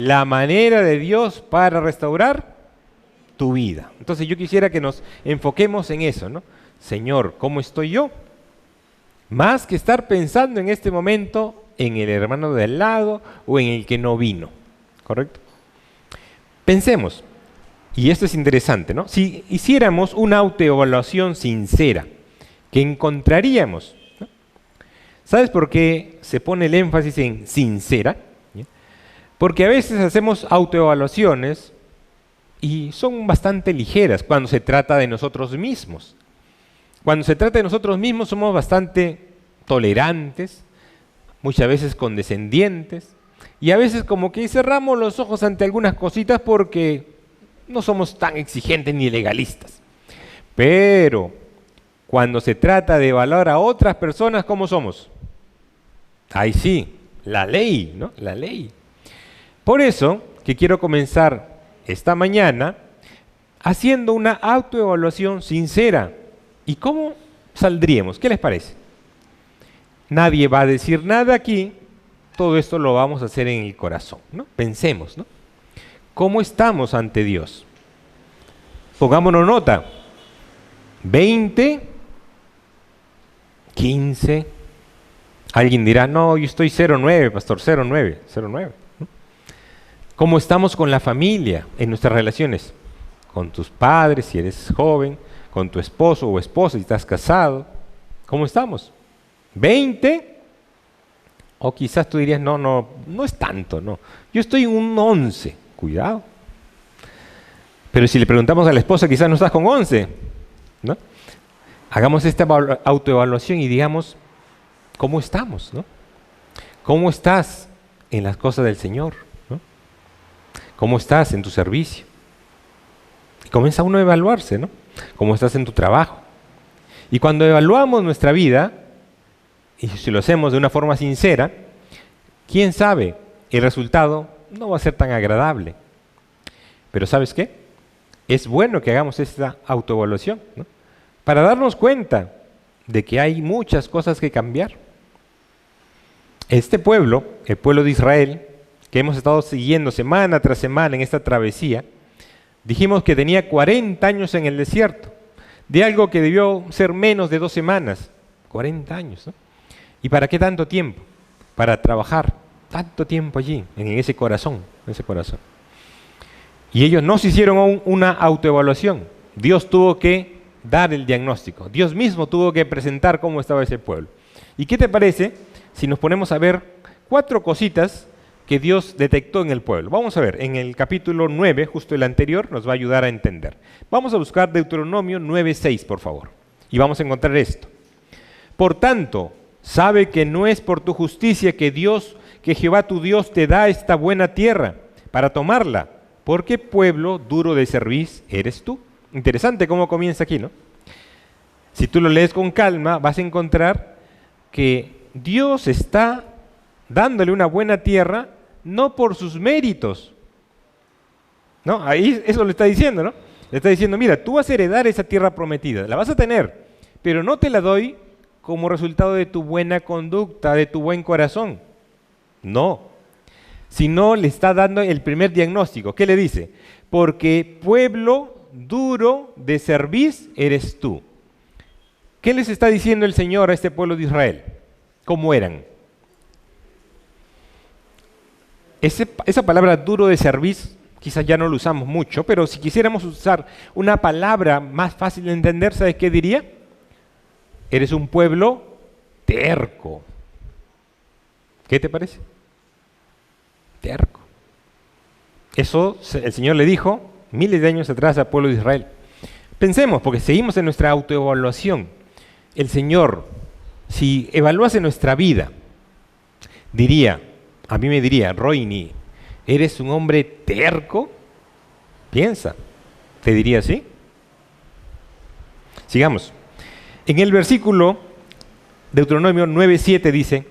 la manera de Dios para restaurar tu vida. Entonces yo quisiera que nos enfoquemos en eso, ¿no? Señor, ¿cómo estoy yo? Más que estar pensando en este momento en el hermano de al lado o en el que no vino, ¿correcto? Pensemos, y esto es interesante, ¿no? Si hiciéramos una autoevaluación sincera, ¿qué encontraríamos? ¿No? ¿Sabes por qué se pone el énfasis en sincera? ¿Ya? Porque a veces hacemos autoevaluaciones y son bastante ligeras cuando se trata de nosotros mismos. Cuando se trata de nosotros mismos somos bastante tolerantes, muchas veces condescendientes, y a veces como que cerramos los ojos ante algunas cositas porque no somos tan exigentes ni legalistas. Pero cuando se trata de evaluar a otras personas, ¿cómo somos? Ahí sí, la ley, ¿no? La ley. Por eso que quiero comenzar esta mañana haciendo una autoevaluación sincera. ¿Y cómo saldríamos? ¿Qué les parece? Nadie va a decir nada aquí, todo esto lo vamos a hacer en el corazón, ¿no? Pensemos, ¿no? ¿Cómo estamos ante Dios? Pongámonos nota. 20, 15. Alguien dirá, no, yo estoy 0,9, pastor, 0,9, 0,9. ¿No? ¿Cómo estamos con la familia en nuestras relaciones? Con tus padres, si eres joven, con tu esposo o esposa, si estás casado. ¿Cómo estamos? 20, o quizás tú dirías, no es tanto, no. Yo estoy en un 11, cuidado. Pero si le preguntamos a la esposa, quizás no estás con 11, ¿no? Hagamos esta autoevaluación y digamos, ¿cómo estamos, no? ¿Cómo estás en las cosas del Señor, ¿no? ¿Cómo estás en tu servicio? Y comienza uno a evaluarse, ¿no? ¿Cómo estás en tu trabajo? Y cuando evaluamos nuestra vida, y si lo hacemos de una forma sincera, quién sabe, el resultado no va a ser tan agradable. Pero ¿sabes qué? Es bueno que hagamos esta autoevaluación, ¿no? Para darnos cuenta de que hay muchas cosas que cambiar. Este pueblo, el pueblo de Israel, que hemos estado siguiendo semana tras semana en esta travesía, dijimos que tenía 40 años en el desierto, de algo que debió ser menos de 2 semanas, 40 años, ¿no? ¿Y para qué tanto tiempo? Para trabajar tanto tiempo allí, en ese corazón, Y ellos no se hicieron aún una autoevaluación. Dios tuvo que dar el diagnóstico. Dios mismo tuvo que presentar cómo estaba ese pueblo. ¿Y qué te parece si nos ponemos a ver 4 cositas que Dios detectó en el pueblo? Vamos a ver, en el capítulo 9, justo el anterior, nos va a ayudar a entender. Vamos a buscar Deuteronomio 9:6, por favor. Y vamos a encontrar esto. Por tanto, sabe que no es por tu justicia que Jehová tu Dios te da esta buena tierra para tomarla, porque pueblo duro de cerviz eres tú. Interesante cómo comienza aquí, ¿no? Si tú lo lees con calma, vas a encontrar que Dios está dándole una buena tierra no por sus méritos, ¿no? Ahí eso le está diciendo, ¿no? Le está diciendo, mira, tú vas a heredar esa tierra prometida, la vas a tener, pero no te la doy como resultado de tu buena conducta, de tu buen corazón. No, sino le está dando el primer diagnóstico. ¿Qué le dice? Porque pueblo duro de cerviz eres tú. ¿Qué les está diciendo el Señor a este pueblo de Israel? ¿Cómo eran? Esa palabra duro de cerviz quizás ya no lo usamos mucho, pero si quisiéramos usar una palabra más fácil de entender, ¿sabes qué diría? Eres un pueblo terco. ¿Qué te parece? Terco. Eso el Señor le dijo miles de años atrás al pueblo de Israel. Pensemos, porque seguimos en nuestra autoevaluación. El Señor, si evaluase nuestra vida, a mí me diría, Roini, ¿eres un hombre terco? Piensa, ¿te diría así? Sigamos. En el versículo Deuteronomio 9:7 dice,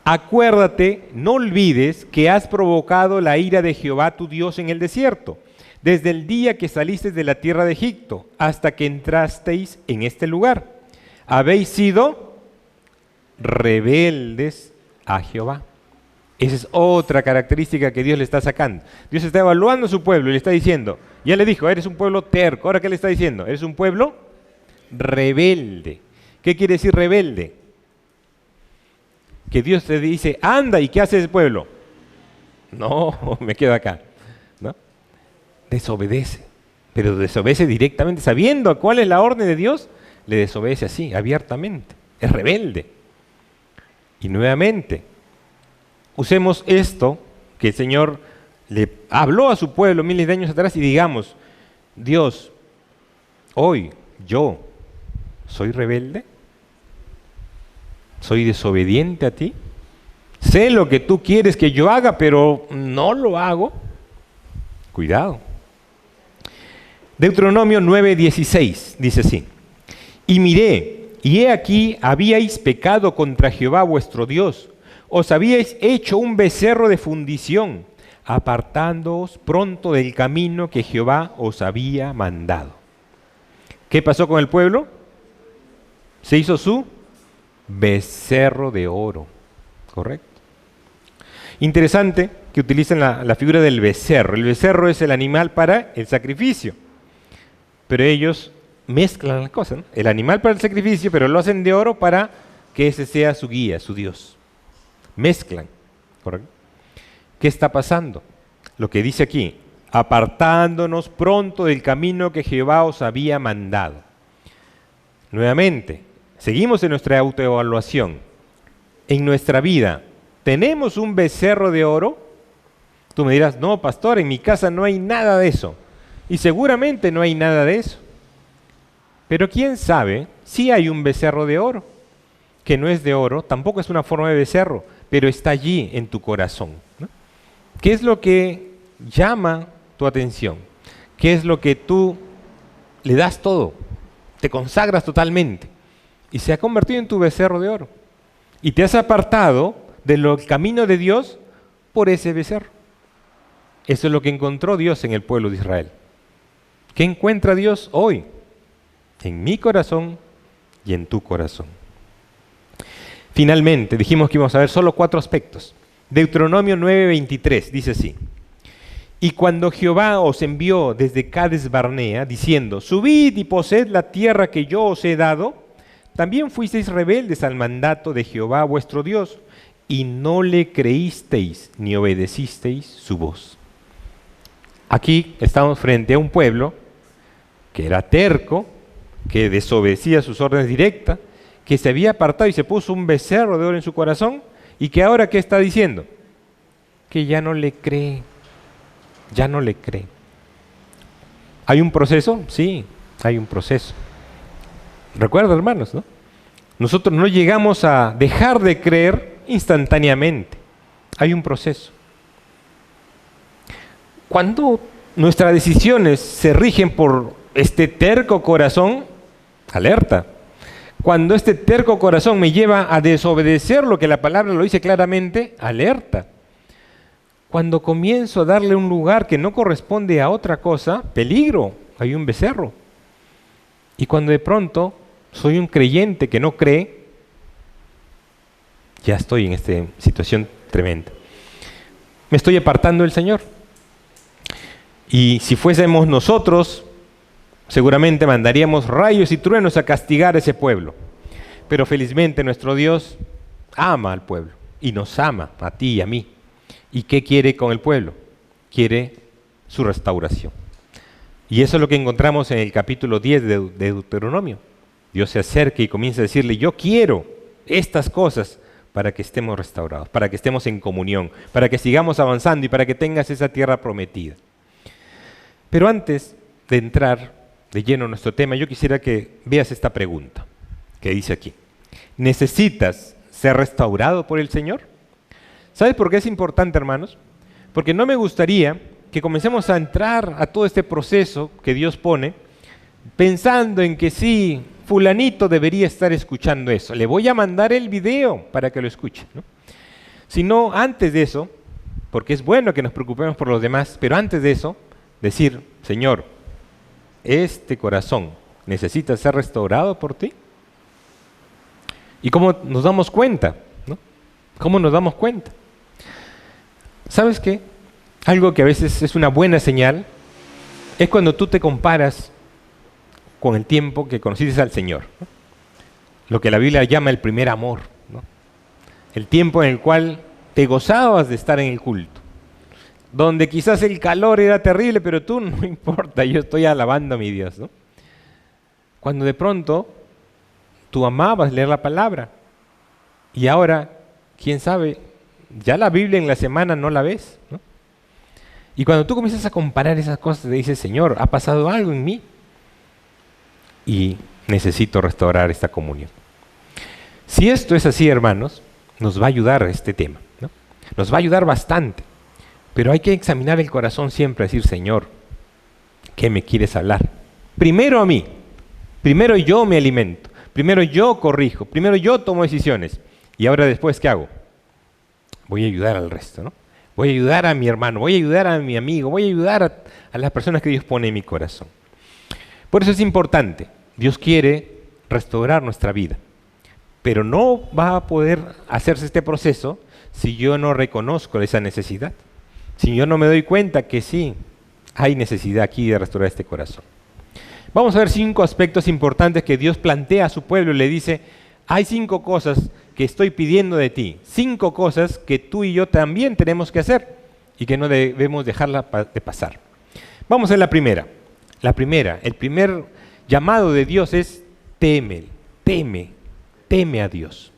acuérdate, no olvides que has provocado la ira de Jehová tu Dios en el desierto, desde el día que salisteis de la tierra de Egipto hasta que entrasteis en este lugar. Habéis sido rebeldes a Jehová. Esa es otra característica que Dios le está sacando. Dios está evaluando a su pueblo y le está diciendo, ya le dijo, eres un pueblo terco. Ahora, ¿qué le está diciendo? Eres un pueblo rebelde. ¿Qué quiere decir rebelde? Que Dios te dice, anda, ¿y qué hace ese pueblo? No, me quedo acá. ¿No? Desobedece, pero desobedece directamente, sabiendo cuál es la orden de Dios, le desobedece así, abiertamente. Es rebelde. Y nuevamente, usemos esto que el Señor le habló a su pueblo miles de años atrás y digamos, Dios, hoy yo soy rebelde, soy desobediente a ti, sé lo que tú quieres que yo haga, pero no lo hago. Cuidado. Deuteronomio 9:16 dice así, y miré, y he aquí habíais pecado contra Jehová vuestro Dios, os habíais hecho un becerro de fundición, apartándoos pronto del camino que Jehová os había mandado. ¿Qué pasó con el pueblo? Se hizo su becerro de oro, ¿correcto? Interesante que utilicen la figura del becerro. El becerro es el animal para el sacrificio, pero ellos mezclan las cosas, ¿no? El animal para el sacrificio, pero lo hacen de oro para que ese sea su guía, su Dios. Mezclan, ¿correcto? ¿Qué está pasando? Lo que dice aquí, apartándonos pronto del camino que Jehová os había mandado. Nuevamente, seguimos en nuestra autoevaluación. En nuestra vida, ¿tenemos un becerro de oro? Tú me dirás, no, pastor, en mi casa no hay nada de eso. Y seguramente no hay nada de eso. Pero quién sabe si hay un becerro de oro, que no es de oro, tampoco es una forma de becerro, pero está allí en tu corazón, ¿no? ¿Qué es lo que llama tu atención? ¿Qué es lo que tú le das todo? Te consagras totalmente y se ha convertido en tu becerro de oro. Y te has apartado del camino de Dios por ese becerro. Eso es lo que encontró Dios en el pueblo de Israel. ¿Qué encuentra Dios hoy? En mi corazón y en tu corazón. Finalmente, dijimos que íbamos a ver solo 4 aspectos. Deuteronomio 9:23 dice así, y cuando Jehová os envió desde Cades Barnea, diciendo, subid y poseed la tierra que yo os he dado, también fuisteis rebeldes al mandato de Jehová vuestro Dios, y no le creísteis ni obedecisteis su voz. Aquí estamos frente a un pueblo que era terco, que desobedecía sus órdenes directas, que se había apartado y se puso un becerro de oro en su corazón, y que ahora, ¿qué está diciendo? Que ya no le cree, ya no le cree. ¿Hay un proceso? Sí, hay un proceso. Recuerda, hermanos, ¿no? Nosotros no llegamos a dejar de creer instantáneamente. Hay un proceso. Cuando nuestras decisiones se rigen por este terco corazón, alerta. Cuando este terco corazón me lleva a desobedecer lo que la palabra lo dice claramente, alerta. Cuando comienzo a darle un lugar que no corresponde a otra cosa, peligro, hay un becerro. Y cuando de pronto soy un creyente que no cree, ya estoy en esta situación tremenda. Me estoy apartando del Señor. Y si fuésemos nosotros, seguramente mandaríamos rayos y truenos a castigar a ese pueblo. Pero felizmente nuestro Dios ama al pueblo y nos ama a ti y a mí. ¿Y qué quiere con el pueblo? Quiere su restauración. Y eso es lo que encontramos en el capítulo 10 de Deuteronomio. Dios se acerca y comienza a decirle, yo quiero estas cosas para que estemos restaurados, para que estemos en comunión, para que sigamos avanzando y para que tengas esa tierra prometida. Pero antes de entrar de lleno en nuestro tema, yo quisiera que veas esta pregunta que dice aquí. ¿Necesitas ser restaurado por el Señor? ¿Sabes por qué es importante, hermanos? Porque no me gustaría que comencemos a entrar a todo este proceso que Dios pone, pensando en que sí, fulanito debería estar escuchando eso. Le voy a mandar el video para que lo escuche, ¿no? Sino antes de eso, porque es bueno que nos preocupemos por los demás, pero antes de eso, decir, Señor, este corazón necesita ser restaurado por ti. ¿Y cómo nos damos cuenta? ¿No? ¿Cómo nos damos cuenta? ¿Sabes qué? Algo que a veces es una buena señal es cuando tú te comparas con el tiempo que conociste al Señor, ¿no? Lo que la Biblia llama el primer amor, ¿no? El tiempo en el cual te gozabas de estar en el culto, donde quizás el calor era terrible, pero tú no importa, yo estoy alabando a mi Dios, ¿no? Cuando de pronto tú amabas leer la palabra y ahora, quién sabe, ya la Biblia en la semana no la ves, ¿no? Y cuando tú comienzas a comparar esas cosas, te dices, Señor, ha pasado algo en mí y necesito restaurar esta comunión. Si esto es así, hermanos, nos va a ayudar este tema, ¿no? Nos va a ayudar bastante, pero hay que examinar el corazón siempre, decir, Señor, ¿qué me quieres hablar? Primero a mí, primero yo me alimento, primero yo corrijo, primero yo tomo decisiones y ahora después, ¿qué hago? Voy a ayudar al resto, ¿no? Voy a ayudar a mi hermano, voy a ayudar a mi amigo, voy a ayudar a las personas que Dios pone en mi corazón. Por eso es importante, Dios quiere restaurar nuestra vida, pero no va a poder hacerse este proceso si yo no reconozco esa necesidad, si yo no me doy cuenta que sí, hay necesidad aquí de restaurar este corazón. Vamos a ver 5 aspectos importantes que Dios plantea a su pueblo y le dice, hay 5 cosas que estoy pidiendo de ti, 5 cosas que tú y yo también tenemos que hacer y que no debemos dejarla de pasar. Vamos a ver la primera. La primera, el primer llamado de Dios es teme a Dios.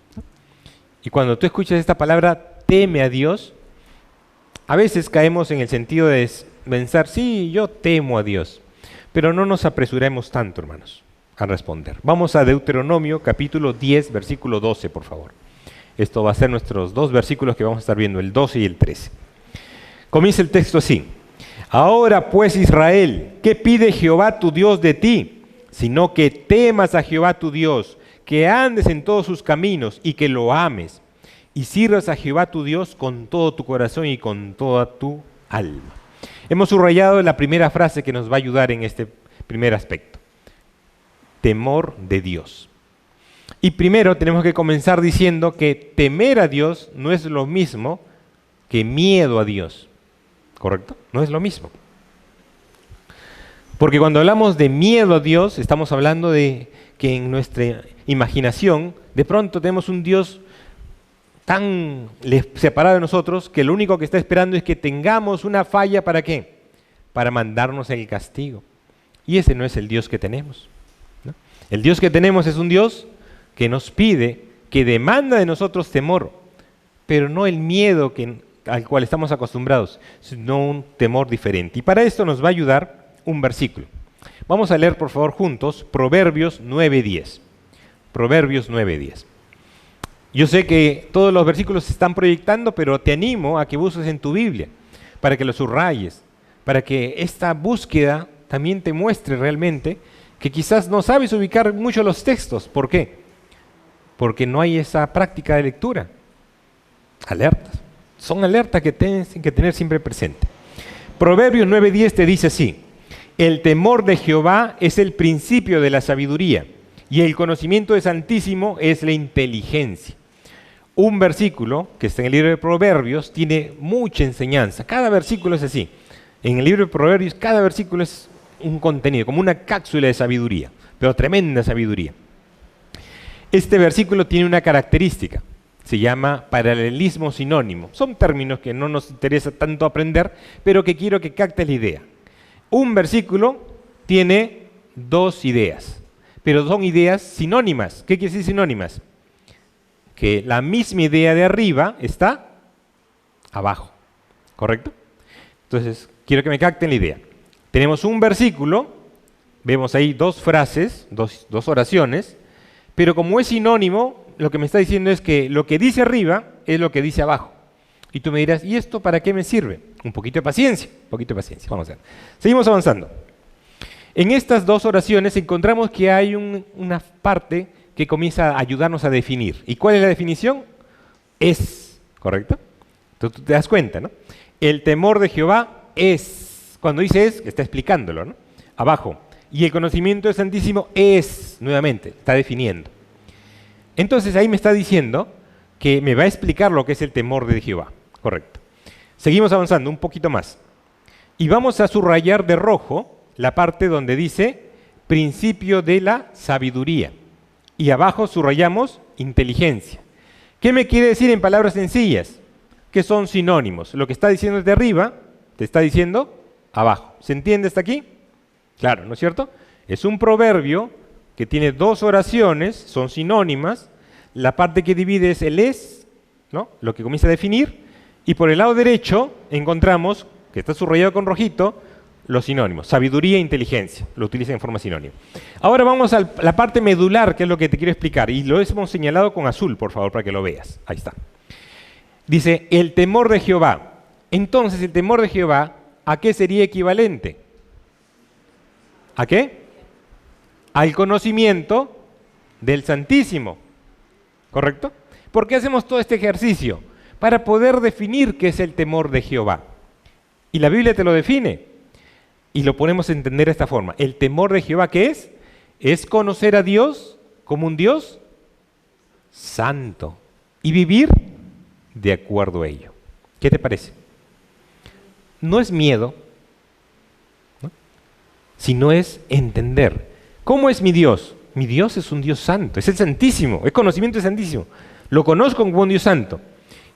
Y cuando tú escuchas esta palabra, teme a Dios, a veces caemos en el sentido de pensar, sí, yo temo a Dios, pero no nos apresuremos tanto, hermanos, a responder. Vamos a Deuteronomio capítulo 10, versículo 12, por favor. Esto va a ser nuestros 2 versículos que vamos a estar viendo, el 12 y el 13. Comienza el texto así. Ahora pues, Israel, ¿qué pide Jehová tu Dios de ti? Sino que temas a Jehová tu Dios, que andes en todos sus caminos y que lo ames, y sirvas a Jehová tu Dios con todo tu corazón y con toda tu alma. Hemos subrayado la primera frase que nos va a ayudar en este primer aspecto. Temor de Dios. Y primero tenemos que comenzar diciendo que temer a Dios no es lo mismo que miedo a Dios. ¿Correcto? No es lo mismo. Porque cuando hablamos de miedo a Dios, estamos hablando de que en nuestra imaginación, de pronto tenemos un Dios tan separado de nosotros que lo único que está esperando es que tengamos una falla, ¿para qué? Para mandarnos el castigo. Y ese no es el Dios que tenemos, ¿no? El Dios que tenemos es un Dios que nos pide, que demanda de nosotros temor, pero no el miedo al cual estamos acostumbrados, sino un temor diferente. Y para esto nos va a ayudar un versículo. Vamos a leer, por favor, juntos, Proverbios 9:10. Proverbios 9:10. Yo sé que todos los versículos se están proyectando, pero te animo a que busques en tu Biblia, para que lo subrayes, para que esta búsqueda también te muestre realmente que quizás no sabes ubicar mucho los textos. ¿Por qué? Porque no hay esa práctica de lectura. Alertas. Son alertas que tienes que tener siempre presente. Proverbios 9:10 te dice así: el temor de Jehová es el principio de la sabiduría, y el conocimiento del Santísimo es la inteligencia. Un versículo que está en el libro de Proverbios tiene mucha enseñanza. Cada versículo es así. En el libro de Proverbios, cada versículo es un contenido, como una cápsula de sabiduría, pero tremenda sabiduría. Este versículo tiene una característica. Se llama paralelismo sinónimo. Son términos que no nos interesa tanto aprender, pero que quiero que captes la idea. Un versículo tiene 2 ideas, pero son ideas sinónimas. ¿Qué quiere decir sinónimas? Que la misma idea de arriba está abajo, ¿correcto? Entonces, quiero que me capten la idea. Tenemos un versículo, vemos ahí 2 frases, dos oraciones, pero como es sinónimo, lo que me está diciendo es que lo que dice arriba es lo que dice abajo. Y tú me dirás, ¿y esto para qué me sirve? Un poquito de paciencia, vamos a ver. Seguimos avanzando. En estas 2 oraciones encontramos que hay una parte que comienza a ayudarnos a definir. ¿Y cuál es la definición? Es, ¿correcto? Entonces tú te das cuenta, ¿no? El temor de Jehová es. Cuando dice es, está explicándolo, ¿no? Abajo. Y el conocimiento del Santísimo es, nuevamente, está definiendo. Entonces ahí me está diciendo que me va a explicar lo que es el temor de Jehová. Correcto. Seguimos avanzando un poquito más. Y vamos a subrayar de rojo la parte donde dice principio de la sabiduría. Y abajo subrayamos inteligencia. ¿Qué me quiere decir en palabras sencillas? Que son sinónimos. Lo que está diciendo desde arriba, te está diciendo abajo. ¿Se entiende hasta aquí? Claro, ¿no es cierto? Es un proverbio que tiene dos oraciones, son sinónimas. La parte que divide es el es, ¿no? Lo que comienza a definir. Y por el lado derecho encontramos, que está subrayado con rojito, los sinónimos. Sabiduría e inteligencia. Lo utilizan en forma sinónima. Ahora vamos a la parte medular, que es lo que te quiero explicar. Y lo hemos señalado con azul, por favor, para que lo veas. Ahí está. Dice, el temor de Jehová. Entonces, el temor de Jehová, ¿a qué sería equivalente? ¿A qué? Al conocimiento del Santísimo. ¿Correcto? ¿Por qué hacemos todo este ejercicio? Para poder definir qué es el temor de Jehová. Y la Biblia te lo define. Y lo ponemos a entender de esta forma. El temor de Jehová, ¿qué es? Es conocer a Dios como un Dios santo. Y vivir de acuerdo a ello. ¿Qué te parece? No es miedo, ¿no? Sino es entender. ¿Cómo es mi Dios? Mi Dios es un Dios santo, es el Santísimo, es conocimiento del Santísimo. Lo conozco como un Dios santo.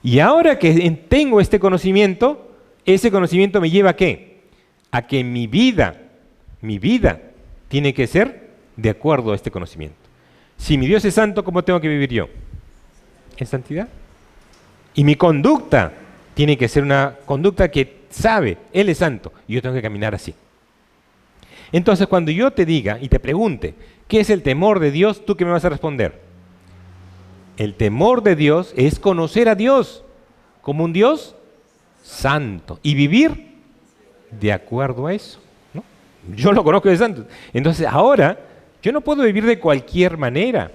Y ahora que tengo este conocimiento, ese conocimiento me lleva ¿a qué? A que mi vida tiene que ser de acuerdo a este conocimiento. Si mi Dios es santo, ¿cómo tengo que vivir yo? En santidad. Y mi conducta tiene que ser una conducta que sabe, Él es santo, y yo tengo que caminar así. Entonces, cuando yo te diga y te pregunte, ¿qué es el temor de Dios? ¿Tú qué me vas a responder? El temor de Dios es conocer a Dios como un Dios santo y vivir de acuerdo a eso, ¿no? Yo lo conozco de santo. Entonces, ahora, yo no puedo vivir de cualquier manera.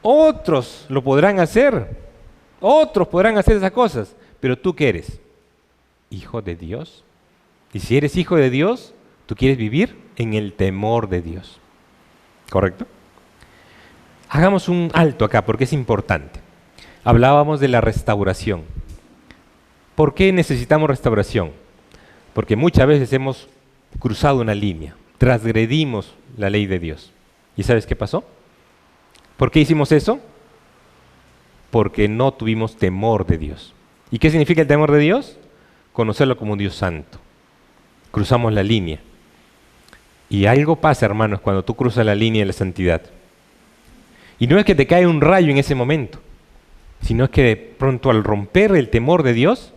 Otros lo podrán hacer. Otros podrán hacer esas cosas. Pero ¿tú qué eres? ¿Hijo de Dios? Y si eres hijo de Dios, tú quieres vivir en el temor de Dios. ¿Correcto? Hagamos un alto acá porque es importante. Hablábamos de la restauración. ¿Por qué necesitamos restauración? Porque muchas veces hemos cruzado una línea, transgredimos la ley de Dios. ¿Y sabes qué pasó? ¿Por qué hicimos eso? Porque no tuvimos temor de Dios. ¿Y qué significa el temor de Dios? Conocerlo como un Dios santo. Cruzamos la línea. Y algo pasa, hermanos, cuando tú cruzas la línea de la santidad. Y no es que te cae un rayo en ese momento, sino es que de pronto al romper el temor de Dios,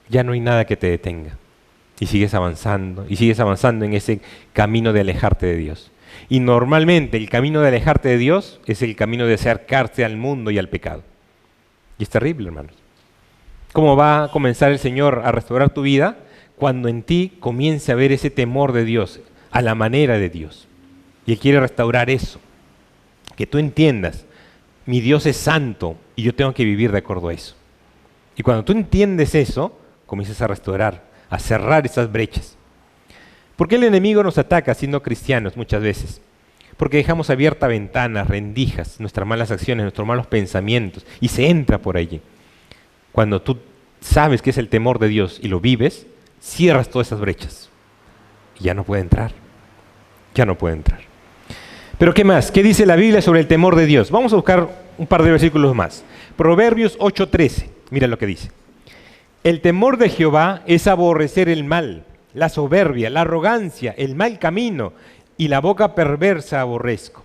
ya no hay nada que te detenga. Y sigues avanzando en ese camino de alejarte de Dios. Y normalmente el camino de alejarte de Dios es el camino de acercarse al mundo y al pecado. Y es terrible, hermanos. ¿Cómo va a comenzar el Señor a restaurar tu vida? Cuando en ti comience a ver ese temor de Dios, a la manera de Dios. Y Él quiere restaurar eso. Que tú entiendas, mi Dios es santo y yo tengo que vivir de acuerdo a eso. Y cuando tú entiendes eso, comienzas a restaurar, a cerrar esas brechas. ¿Por qué el enemigo nos ataca siendo cristianos muchas veces? Porque dejamos abiertas ventanas, rendijas, nuestras malas acciones, nuestros malos pensamientos, y se entra por allí. Cuando tú sabes que es el temor de Dios y lo vives, cierras todas esas brechas. Y ya no puede entrar. Ya no puede entrar. Pero ¿qué más? ¿Qué dice la Biblia sobre el temor de Dios? Vamos a buscar un par de versículos más. Proverbios 8:13. Mira lo que dice. El temor de Jehová es aborrecer el mal, la soberbia, la arrogancia, el mal camino y la boca perversa aborrezco.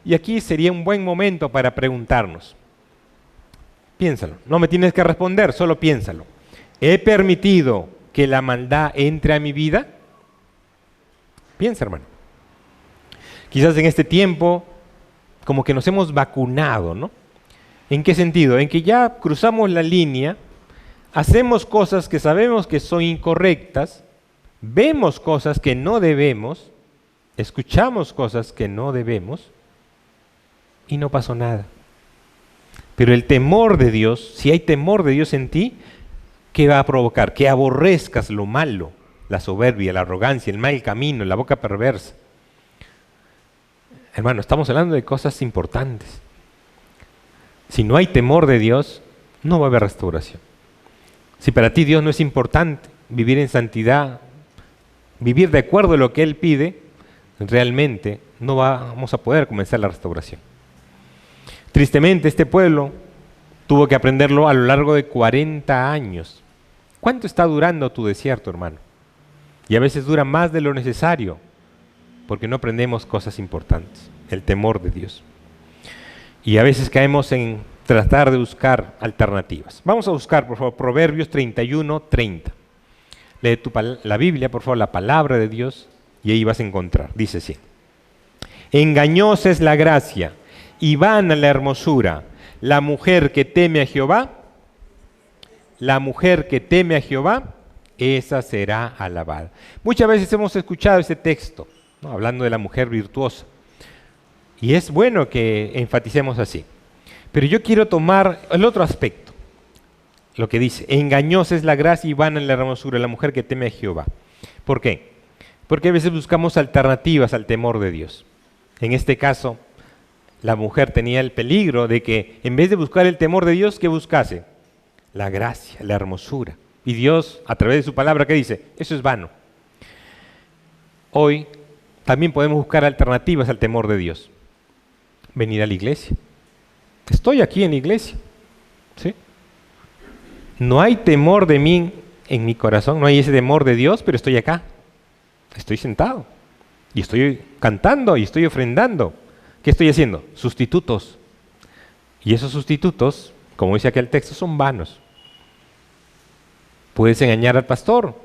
Y aquí sería un buen momento para preguntarnos. Piénsalo, no me tienes que responder, solo piénsalo. ¿He permitido que la maldad entre a mi vida? Piensa, hermano. Quizás en este tiempo como que nos hemos vacunado, ¿no? ¿En qué sentido? En que ya cruzamos la línea, hacemos cosas que sabemos que son incorrectas, vemos cosas que no debemos, escuchamos cosas que no debemos y no pasó nada. Pero el temor de Dios, si hay temor de Dios en ti, ¿qué va a provocar? Que aborrezcas lo malo, la soberbia, la arrogancia, el mal camino, la boca perversa. Hermano, estamos hablando de cosas importantes. Si no hay temor de Dios, no va a haber restauración. Si para ti Dios no es importante vivir en santidad, vivir de acuerdo a lo que Él pide, realmente no vamos a poder comenzar la restauración. Tristemente, este pueblo tuvo que aprenderlo a lo largo de 40 años. ¿Cuánto está durando tu desierto, hermano? Y a veces dura más de lo necesario, porque no aprendemos cosas importantes, el temor de Dios. Y a veces caemos en tratar de buscar alternativas. Vamos a buscar, por favor, Proverbios 31:30. Lee la Biblia, por favor, la palabra de Dios, y ahí vas a encontrar. Dice así: engañosa es la gracia y vana la hermosura. La mujer que teme a Jehová, esa será alabada. Muchas veces hemos escuchado este texto, ¿no?, hablando de la mujer virtuosa. Y es bueno que enfaticemos así. Pero yo quiero tomar el otro aspecto. Lo que dice: engañosa es la gracia y vana la hermosura, la mujer que teme a Jehová. ¿Por qué? Porque a veces buscamos alternativas al temor de Dios. En este caso, la mujer tenía el peligro de que en vez de buscar el temor de Dios, ¿qué buscase? La gracia, la hermosura. Y Dios, a través de su palabra, ¿qué dice? Eso es vano. Hoy también podemos buscar alternativas al temor de Dios. Venir a la iglesia. Estoy aquí en la iglesia, ¿sí? No hay temor de mí en mi corazón, no hay ese temor de Dios, pero estoy acá. Estoy sentado y estoy cantando y estoy ofrendando. ¿Qué estoy haciendo? Sustitutos. Y esos sustitutos, como dice aquel texto, son vanos. Puedes engañar al pastor,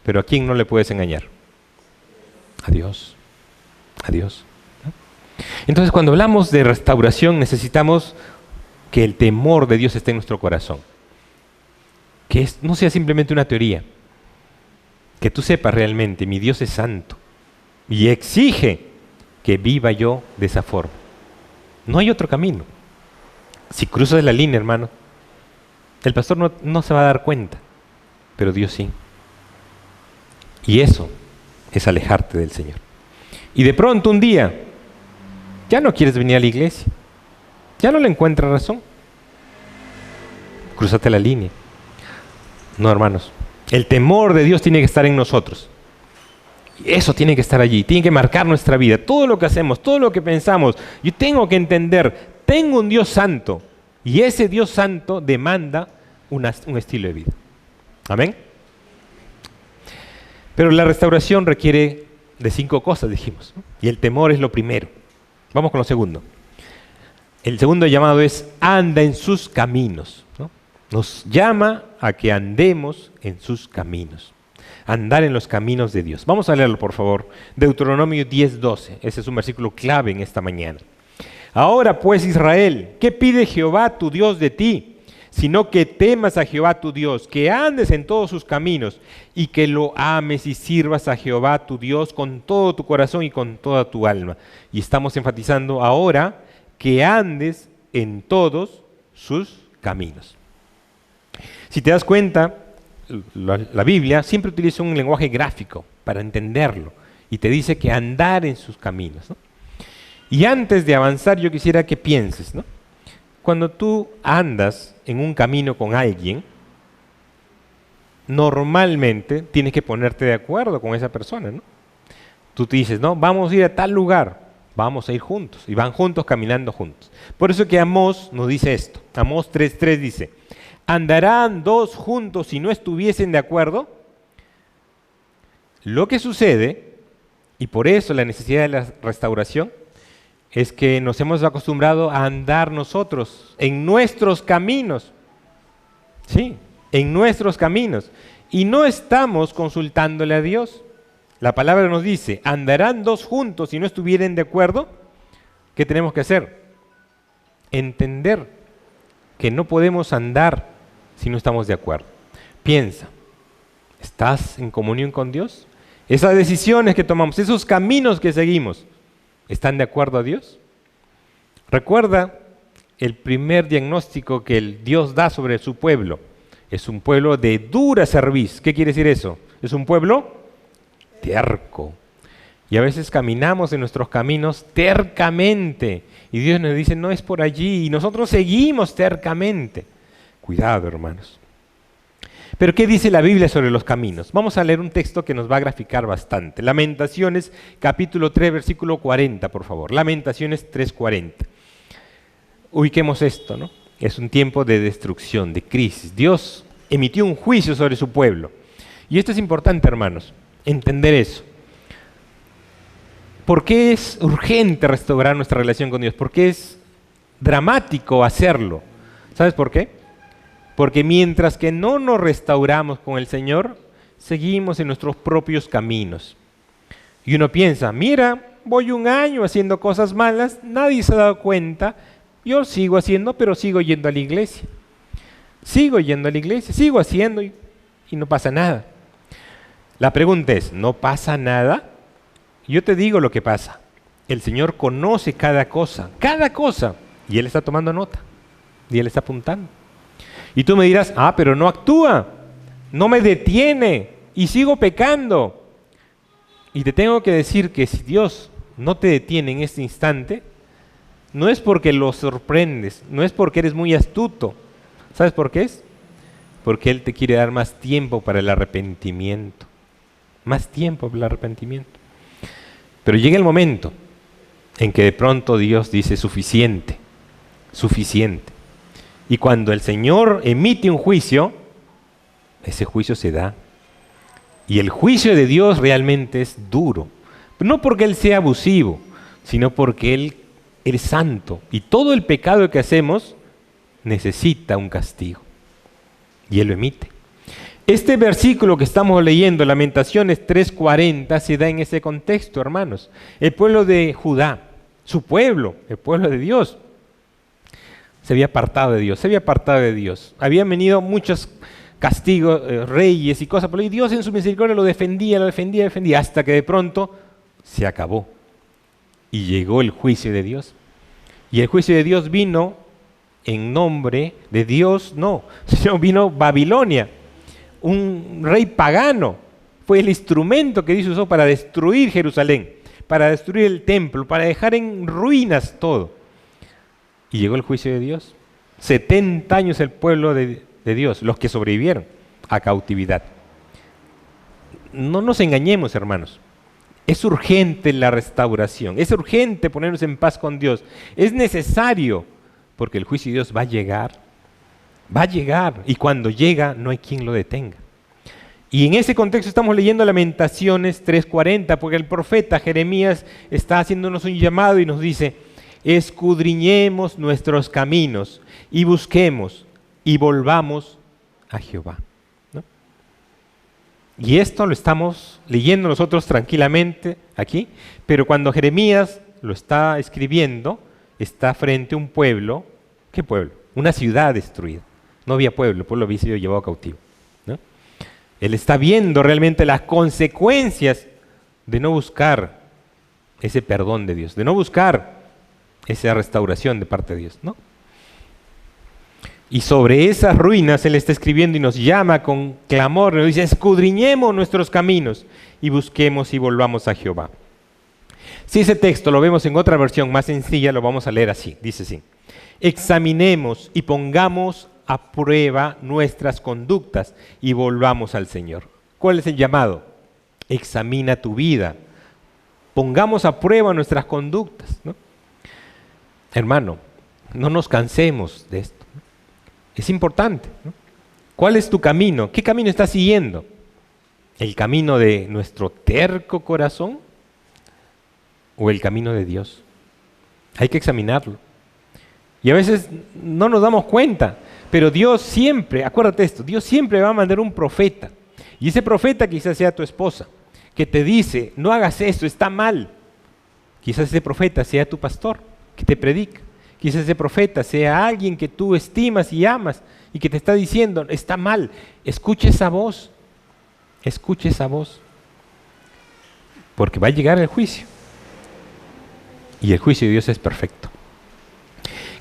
pero ¿a quién no le puedes engañar? A Dios. A Dios. Entonces, cuando hablamos de restauración, necesitamos que el temor de Dios esté en nuestro corazón. Que no sea simplemente una teoría. Que tú sepas realmente, mi Dios es santo y exige que viva yo de esa forma. No hay otro camino. Si cruzas la línea, hermano, el pastor no se va a dar cuenta, pero Dios sí. Y eso es alejarte del Señor. Y de pronto un día, ya no quieres venir a la iglesia, ya no le encuentras razón. Cruzaste la línea. No, hermanos, el temor de Dios tiene que estar en nosotros. Eso tiene que estar allí, tiene que marcar nuestra vida. Todo lo que hacemos, todo lo que pensamos, yo tengo que entender, tengo un Dios santo y ese Dios santo demanda un estilo de vida. Amén. Pero la restauración requiere de 5 cosas, dijimos, ¿no? Y el temor es lo primero. Vamos con lo segundo. El segundo llamado es anda en sus caminos, ¿no? Nos llama a que andemos en sus caminos. Andar en los caminos de Dios. Vamos a leerlo, por favor. Deuteronomio 10:12. Ese es un versículo clave en esta mañana. Ahora pues, Israel, ¿qué pide Jehová tu Dios de ti? Sino que temas a Jehová tu Dios, que andes en todos sus caminos y que lo ames y sirvas a Jehová tu Dios con todo tu corazón y con toda tu alma. Y estamos enfatizando ahora que andes en todos sus caminos. Si te das cuenta, la Biblia siempre utiliza un lenguaje gráfico para entenderlo y te dice que andar en sus caminos, ¿no? Y antes de avanzar yo quisiera que pienses, ¿no? Cuando tú andas en un camino con alguien, normalmente tienes que ponerte de acuerdo con esa persona, ¿no? Tú te dices, no, vamos a ir a tal lugar, vamos a ir juntos, y van juntos caminando juntos. Por eso que Amós nos dice esto. Amós 3:3 dice: ¿andarán 2 juntos si no estuviesen de acuerdo? Lo que sucede, y por eso la necesidad de la restauración, es que nos hemos acostumbrado a andar nosotros en nuestros caminos. Sí, en nuestros caminos. Y no estamos consultándole a Dios. La palabra nos dice, ¿andarán 2 juntos si no estuvieren de acuerdo? ¿Qué tenemos que hacer? Entender que no podemos andar si no estamos de acuerdo. Piensa, ¿estás en comunión con Dios? Esas decisiones que tomamos, esos caminos que seguimos, ¿están de acuerdo a Dios? Recuerda el primer diagnóstico que el Dios da sobre su pueblo. Es un pueblo de dura cerviz. ¿Qué quiere decir eso? Es un pueblo terco. Y a veces caminamos en nuestros caminos tercamente. Y Dios nos dice, no es por allí. Y nosotros seguimos tercamente. Cuidado, hermanos. Pero ¿qué dice la Biblia sobre los caminos? Vamos a leer un texto que nos va a graficar bastante. Lamentaciones, capítulo 3, versículo 40, por favor. Lamentaciones 3:40. Ubiquemos esto, ¿no? Es un tiempo de destrucción, de crisis. Dios emitió un juicio sobre su pueblo. Y esto es importante, hermanos, entender eso. ¿Por qué es urgente restaurar nuestra relación con Dios? ¿Por qué es dramático hacerlo? ¿Sabes por qué? Porque mientras que no nos restauramos con el Señor, seguimos en nuestros propios caminos. Y uno piensa, mira, voy 1 año haciendo cosas malas, nadie se ha dado cuenta, yo sigo haciendo, pero sigo yendo a la iglesia. Sigo yendo a la iglesia, sigo haciendo y no pasa nada. La pregunta es, ¿no pasa nada? Yo te digo lo que pasa. El Señor conoce cada cosa, y Él está tomando nota, y Él está apuntando. Y tú me dirás, pero no actúa, no me detiene, y sigo pecando. Y te tengo que decir que si Dios no te detiene en este instante, no es porque lo sorprendes, no es porque eres muy astuto. ¿Sabes por qué es? Porque Él te quiere dar más tiempo para el arrepentimiento. Más tiempo para el arrepentimiento. Pero llega el momento en que de pronto Dios dice suficiente, suficiente. Y cuando el Señor emite un juicio, ese juicio se da. Y el juicio de Dios realmente es duro. No porque Él sea abusivo, sino porque Él es santo. Y todo el pecado que hacemos necesita un castigo. Y Él lo emite. Este versículo que estamos leyendo, Lamentaciones 3:40, se da en ese contexto, hermanos. El pueblo de Judá, su pueblo, el pueblo de Dios, se había apartado de Dios. Habían venido muchos castigos, reyes y cosas por ahí. Dios en su misericordia lo defendía, hasta que de pronto se acabó. Y llegó el juicio de Dios. Y el juicio de Dios vino en nombre de Dios, no, sino vino Babilonia. Un rey pagano fue el instrumento que Dios usó para destruir Jerusalén, para destruir el templo, para dejar en ruinas todo. Y llegó el juicio de Dios. 70 años el pueblo de Dios, los que sobrevivieron a cautividad. No nos engañemos, hermanos. Es urgente la restauración, es urgente ponernos en paz con Dios. Es necesario, porque el juicio de Dios va a llegar. Y cuando llega no hay quien lo detenga. Y en ese contexto estamos leyendo Lamentaciones 3:40, porque el profeta Jeremías está haciéndonos un llamado y nos dice: escudriñemos nuestros caminos y busquemos y volvamos a Jehová. ¿No? Y esto lo estamos leyendo nosotros tranquilamente aquí, pero cuando Jeremías lo está escribiendo, está frente a un pueblo. ¿Qué pueblo? Una ciudad destruida. No había pueblo, el pueblo había sido llevado cautivo, ¿no? Él está viendo realmente las consecuencias de no buscar ese perdón de Dios, de no buscar esa restauración de parte de Dios, ¿no? Y sobre esas ruinas Él está escribiendo y nos llama con clamor, nos dice: escudriñemos nuestros caminos y busquemos y volvamos a Jehová. Si ese texto lo vemos en otra versión más sencilla, lo vamos a leer así, dice así: examinemos y pongamos a prueba nuestras conductas y volvamos al Señor. ¿Cuál es el llamado? Examina tu vida. Pongamos a prueba nuestras conductas, ¿no? Hermano, no nos cansemos de esto. Es importante, ¿no? ¿Cuál es tu camino? ¿Qué camino estás siguiendo? ¿El camino de nuestro terco corazón o el camino de Dios? Hay que examinarlo. Y a veces no nos damos cuenta, pero Dios siempre, acuérdate esto, Dios siempre va a mandar un profeta. Y ese profeta quizás sea tu esposa, que te dice: no hagas esto, está mal. Quizás ese profeta sea tu pastor, que te predica. Quizás ese profeta sea alguien que tú estimas y amas y que te está diciendo: está mal. Escucha esa voz, porque va a llegar el juicio. Y el juicio de Dios es perfecto.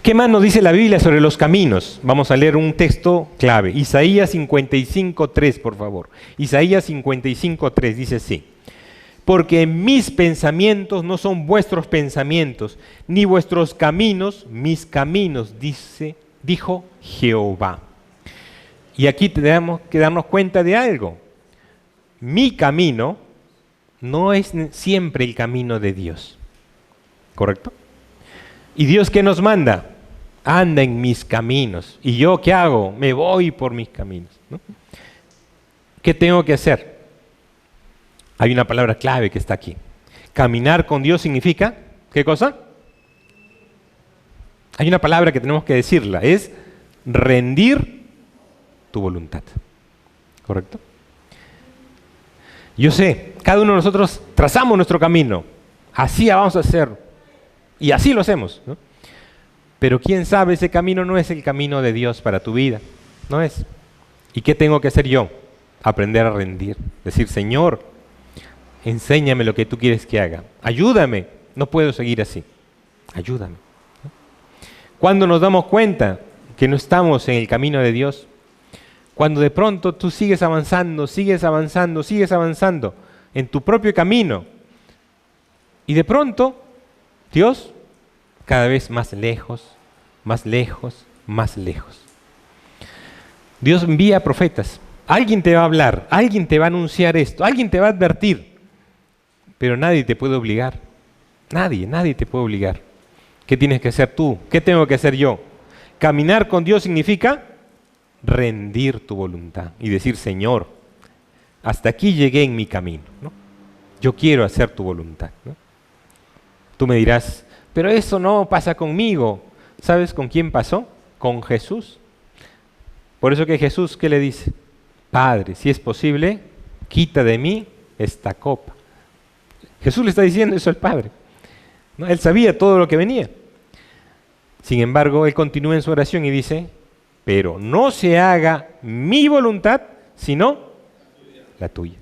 ¿Qué más nos dice la Biblia sobre los caminos? Vamos a leer un texto clave. Isaías 55:3, por favor. Isaías 55:3 dice así: porque mis pensamientos no son vuestros pensamientos, ni vuestros caminos mis caminos, dijo Jehová. Y aquí tenemos que darnos cuenta de algo. Mi camino no es siempre el camino de Dios. ¿Correcto? ¿Y Dios qué nos manda? Anda en mis caminos. ¿Y yo qué hago? Me voy por mis caminos, ¿no? ¿Qué tengo que hacer? Hay una palabra clave que está aquí. Caminar con Dios significa, ¿qué cosa? Hay una palabra que tenemos que decirla, es rendir tu voluntad. ¿Correcto? Yo sé, cada uno de nosotros trazamos nuestro camino. Así vamos a hacer. Y así lo hacemos, ¿no? Pero quién sabe, ese camino no es el camino de Dios para tu vida. No es. ¿Y qué tengo que hacer yo? Aprender a rendir. Decir, Señor, enséñame lo que tú quieres que haga. Ayúdame. No puedo seguir así. Ayúdame. Cuando nos damos cuenta que no estamos en el camino de Dios, cuando de pronto tú sigues avanzando en tu propio camino, y de pronto Dios cada vez más lejos, más lejos, más lejos. Dios envía profetas. Alguien te va a hablar, alguien te va a anunciar esto, alguien te va a advertir, pero nadie te puede obligar. Nadie te puede obligar. ¿Qué tienes que hacer tú? ¿Qué tengo que hacer yo? Caminar con Dios significa rendir tu voluntad y decir, Señor, hasta aquí llegué en mi camino, ¿no? Yo quiero hacer tu voluntad, ¿no? Tú me dirás, pero eso no pasa conmigo. ¿Sabes con quién pasó? Con Jesús. Por eso que Jesús, ¿qué le dice? Padre, si es posible, quita de mí esta copa. Jesús le está diciendo eso al Padre, ¿no? Él sabía todo lo que venía. Sin embargo, él continúa en su oración y dice, pero no se haga mi voluntad, sino la tuya.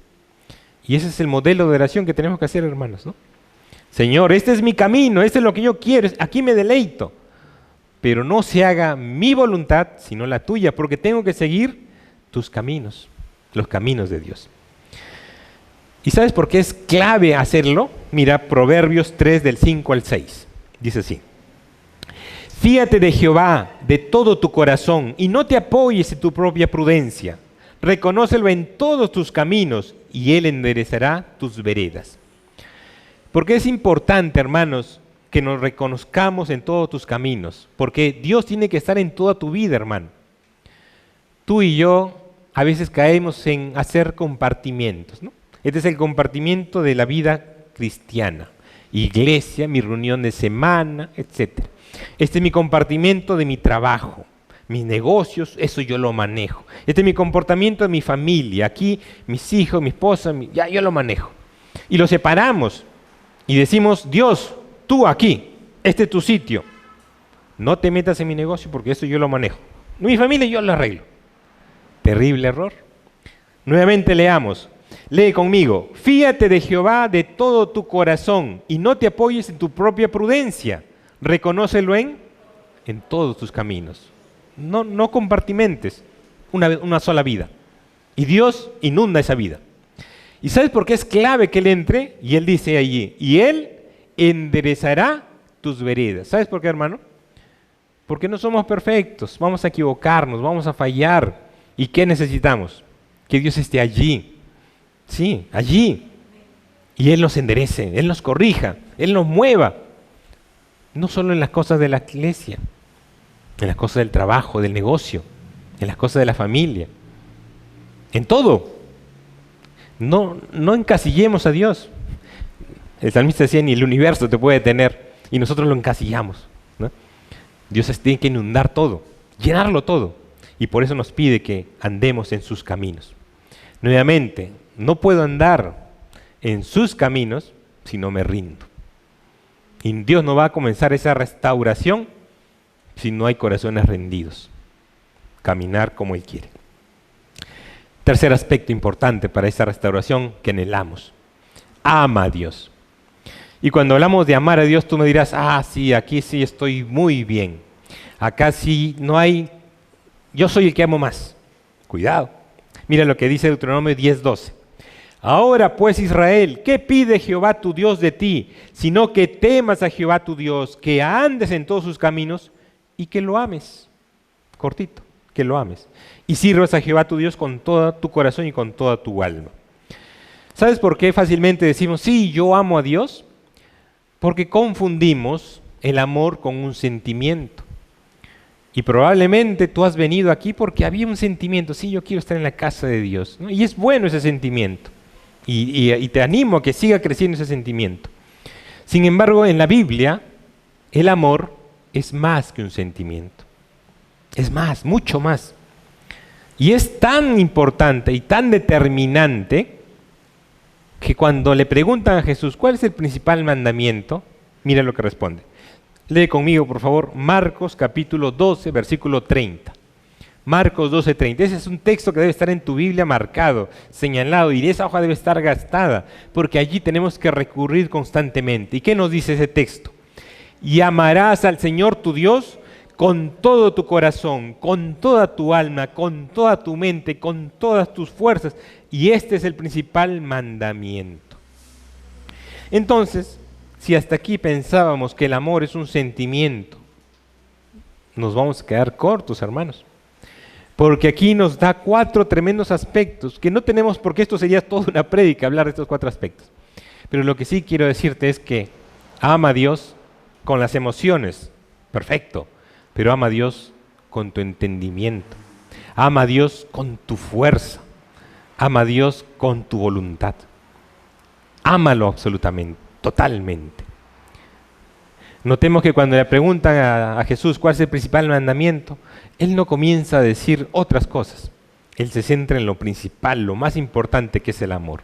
Y ese es el modelo de oración que tenemos que hacer, hermanos, ¿no? Señor, este es mi camino, este es lo que yo quiero, aquí me deleito. Pero no se haga mi voluntad, sino la tuya, porque tengo que seguir tus caminos, los caminos de Dios. ¿Y sabes por qué es clave hacerlo? Mira, Proverbios 3, del 5 al 6. Dice así. Fíate de Jehová de todo tu corazón y no te apoyes en tu propia prudencia. Reconócelo en todos tus caminos y Él enderezará tus veredas. Porque es importante, hermanos, que nos reconozcamos en todos tus caminos. Porque Dios tiene que estar en toda tu vida, hermano. Tú y yo a veces caemos en hacer compartimientos, ¿no? Este es el compartimiento de la vida cristiana. Iglesia, mi reunión de semana, etc. Este es mi compartimiento de mi trabajo, mis negocios, eso yo lo manejo. Este es mi comportamiento de mi familia. Aquí mis hijos, mi esposa, ya yo lo manejo. Y lo separamos y decimos, Dios, tú aquí, este es tu sitio. No te metas en mi negocio porque eso yo lo manejo. Mi familia yo lo arreglo. Terrible error. Nuevamente leamos. Lee conmigo. Fíate de Jehová de todo tu corazón y no te apoyes en tu propia prudencia. Reconócelo en todos tus caminos. No compartimentes una sola vida. Y Dios inunda esa vida. ¿Y sabes por qué es clave que Él entre? Y Él dice allí, y Él enderezará tus veredas. ¿Sabes por qué, hermano? Porque no somos perfectos, vamos a equivocarnos, vamos a fallar. ¿Y qué necesitamos? Que Dios esté allí. Sí, allí. Y Él nos enderece, Él nos corrija, Él nos mueva. No solo en las cosas de la iglesia, en las cosas del trabajo, del negocio, en las cosas de la familia. En todo. No encasillemos a Dios. El salmista decía, ni el universo te puede tener. Y nosotros lo encasillamos, ¿no? Dios tiene que inundar todo, llenarlo todo. Y por eso nos pide que andemos en sus caminos. Nuevamente, no puedo andar en sus caminos si no me rindo. Y Dios no va a comenzar esa restauración si no hay corazones rendidos. Caminar como Él quiere. Tercer aspecto importante para esa restauración que anhelamos. Ama a Dios. Y cuando hablamos de amar a Dios, tú me dirás, sí, aquí sí estoy muy bien. Acá sí no hay, yo soy el que amo más. Cuidado. Mira lo que dice Deuteronomio 10:12. Ahora pues Israel, ¿qué pide Jehová tu Dios de ti? Sino que temas a Jehová tu Dios, que andes en todos sus caminos y que lo ames. Cortito, que lo ames. y sirvas a Jehová tu Dios con todo tu corazón y con toda tu alma. ¿Sabes por qué fácilmente decimos, sí, yo amo a Dios? Porque confundimos el amor con un sentimiento. Y probablemente tú has venido aquí porque había un sentimiento, sí, yo quiero estar en la casa de Dios, ¿no? Y es bueno ese sentimiento. Y te animo a que siga creciendo ese sentimiento. Sin embargo, en la Biblia, el amor es más que un sentimiento. Es más, mucho más. Y es tan importante y tan determinante que cuando le preguntan a Jesús, ¿cuál es el principal mandamiento? Mira lo que responde. Lee conmigo, por favor, Marcos capítulo 12, versículo 30. Marcos 12, 30. Ese es un texto que debe estar en tu Biblia marcado, señalado, y esa hoja debe estar gastada, porque allí tenemos que recurrir constantemente. ¿Y qué nos dice ese texto? Y amarás al Señor tu Dios con todo tu corazón, con toda tu alma, con toda tu mente, con todas tus fuerzas. Y este es el principal mandamiento. Entonces, si hasta aquí pensábamos que el amor es un sentimiento, nos vamos a quedar cortos, hermanos. Porque aquí nos da 4 tremendos aspectos, que no tenemos, porque esto sería toda una prédica, hablar de estos 4 aspectos. Pero lo que sí quiero decirte es que ama a Dios con las emociones, perfecto, pero ama a Dios con tu entendimiento. Ama a Dios con tu fuerza. Ama a Dios con tu voluntad. Ámalo absolutamente, totalmente. Notemos que cuando le preguntan a Jesús cuál es el principal mandamiento, Él no comienza a decir otras cosas. Él se centra en lo principal, lo más importante, que es el amor.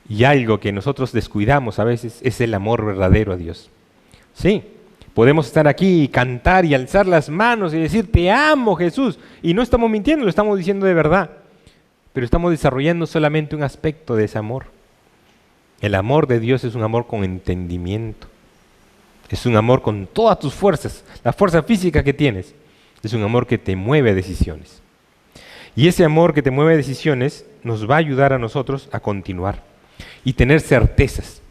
Y algo que nosotros descuidamos a veces es el amor verdadero a Dios. Sí, podemos estar aquí y cantar y alzar las manos y decir, te amo, Jesús. Y no estamos mintiendo, lo estamos diciendo de verdad. Pero estamos desarrollando solamente un aspecto de ese amor. El amor de Dios es un amor con entendimiento. Es un amor con todas tus fuerzas, la fuerza física que tienes. Es un amor que te mueve a decisiones. Y ese amor que te mueve a decisiones nos va a ayudar a nosotros a continuar y tener certezas,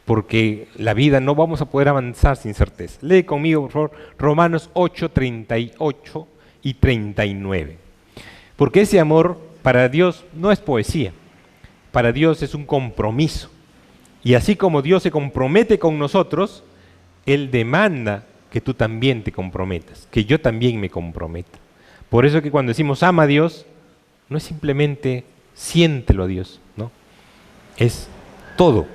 porque la vida no vamos a poder avanzar sin certeza. Lee conmigo, por favor, Romanos 8, 38 y 39. Porque ese amor para Dios no es poesía, para Dios es un compromiso. Y así como Dios se compromete con nosotros, Él demanda que tú también te comprometas, que yo también me comprometa. Por eso que cuando decimos ama a Dios, no es simplemente siéntelo a Dios, ¿no? Es todo.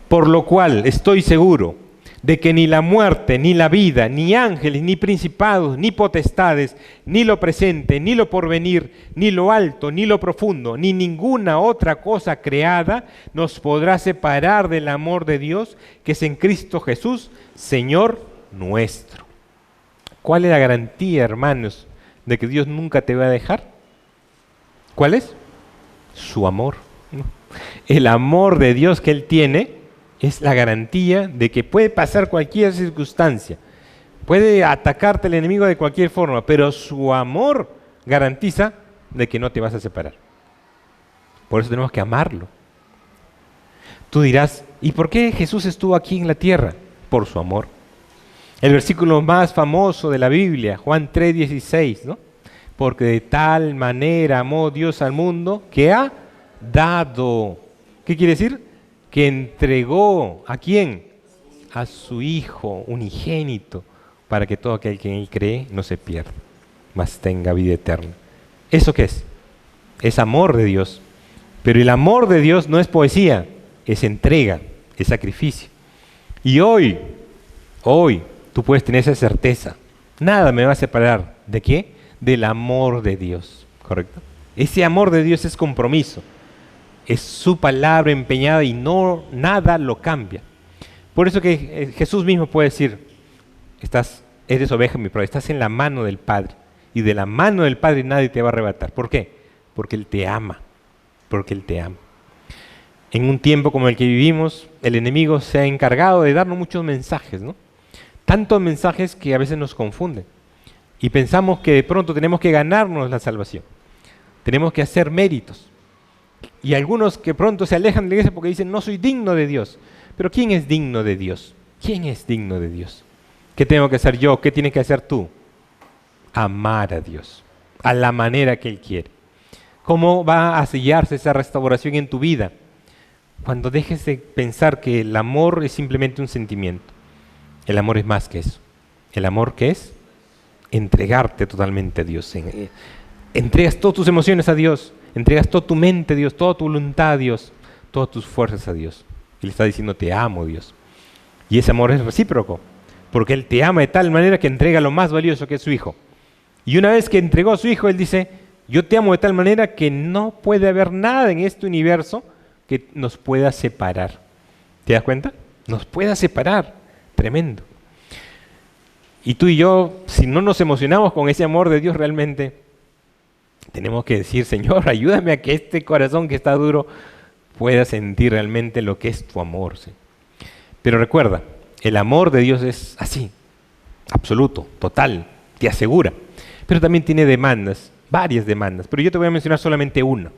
Por lo cual estoy seguro de que ni la muerte, ni la vida, ni ángeles, ni principados, ni potestades, ni lo presente, ni lo porvenir, ni lo alto, ni lo profundo, ni ninguna otra cosa creada nos podrá separar del amor de Dios que es en Cristo Jesús, Señor nuestro. ¿Cuál es la garantía, hermanos, de que Dios nunca te va a dejar? ¿Cuál es? Su amor. El amor de Dios que Él tiene es la garantía de que puede pasar cualquier circunstancia, puede atacarte el enemigo de cualquier forma, pero su amor garantiza de que no te vas a separar. Por eso tenemos que amarlo. Tú dirás, ¿y por qué Jesús estuvo aquí en la tierra? Por su amor. El versículo más famoso de la Biblia, Juan 3:16, ¿no? Porque de tal manera amó Dios al mundo que ha dado. ¿Qué quiere decir? Que entregó, ¿a quién? A su Hijo unigénito, para que todo aquel que en Él cree no se pierda, mas tenga vida eterna. ¿Eso qué es? Es amor de Dios. Pero el amor de Dios no es poesía, es entrega, es sacrificio. Y hoy, tú puedes tener esa certeza. Nada me va a separar. ¿De qué? Del amor de Dios, ¿correcto? Ese amor de Dios es compromiso. Es su palabra empeñada y nada lo cambia. Por eso que Jesús mismo puede decir, eres oveja mi prole, estás en la mano del Padre. Y de la mano del Padre nadie te va a arrebatar. ¿Por qué? Porque Él te ama. Porque Él te ama. En un tiempo como el que vivimos, el enemigo se ha encargado de darnos muchos mensajes, ¿no? Tantos mensajes que a veces nos confunden. Y pensamos que de pronto tenemos que ganarnos la salvación. Tenemos que hacer méritos. Y algunos que pronto se alejan de la iglesia porque dicen, no soy digno de Dios. Pero ¿quién es digno de Dios? ¿Quién es digno de Dios? ¿Qué tengo que hacer yo? ¿Qué tienes que hacer tú? Amar a Dios. a la manera que Él quiere. ¿Cómo va a sellarse esa restauración en tu vida? Cuando dejes de pensar que el amor es simplemente un sentimiento. El amor es más que eso. ¿El amor qué es? Entregarte totalmente a Dios. Entregas todas tus emociones a Dios, entregas toda tu mente a Dios, toda tu voluntad a Dios, todas tus fuerzas a Dios. Y le está diciendo, te amo, Dios. Y ese amor es recíproco, porque Él te ama de tal manera que entrega lo más valioso que es su Hijo. Y una vez que entregó a su Hijo, Él dice, yo te amo de tal manera que no puede haber nada en este universo que nos pueda separar. ¿Te das cuenta? Nos pueda separar. Tremendo. Y tú y yo, si no nos emocionamos con ese amor de Dios realmente, tenemos que decir, Señor, ayúdame a que este corazón que está duro pueda sentir realmente lo que es tu amor. ¿Sí? Pero recuerda, el amor de Dios es así, absoluto, total, te asegura. Pero también tiene demandas, varias demandas. Pero yo te voy a mencionar solamente una,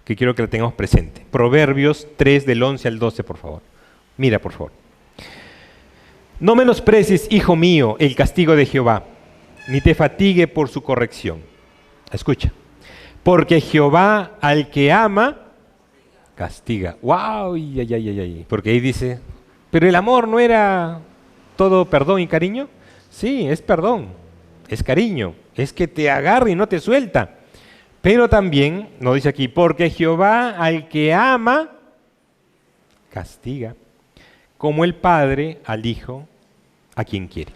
que quiero que la tengamos presente. Proverbios 3, del 11 al 12, por favor. Mira, por favor. No menosprecies, hijo mío, el castigo de Jehová, ni te fatigue por su corrección. Escucha. Porque Jehová al que ama, castiga. ¡Wow! Ay, ay, ay, ay. Porque ahí dice, pero el amor no era todo perdón y cariño. Sí, es perdón, es cariño, es que te agarra y no te suelta. Pero también, nos dice aquí, porque Jehová al que ama, castiga, como el Padre al Hijo, a quien quiere.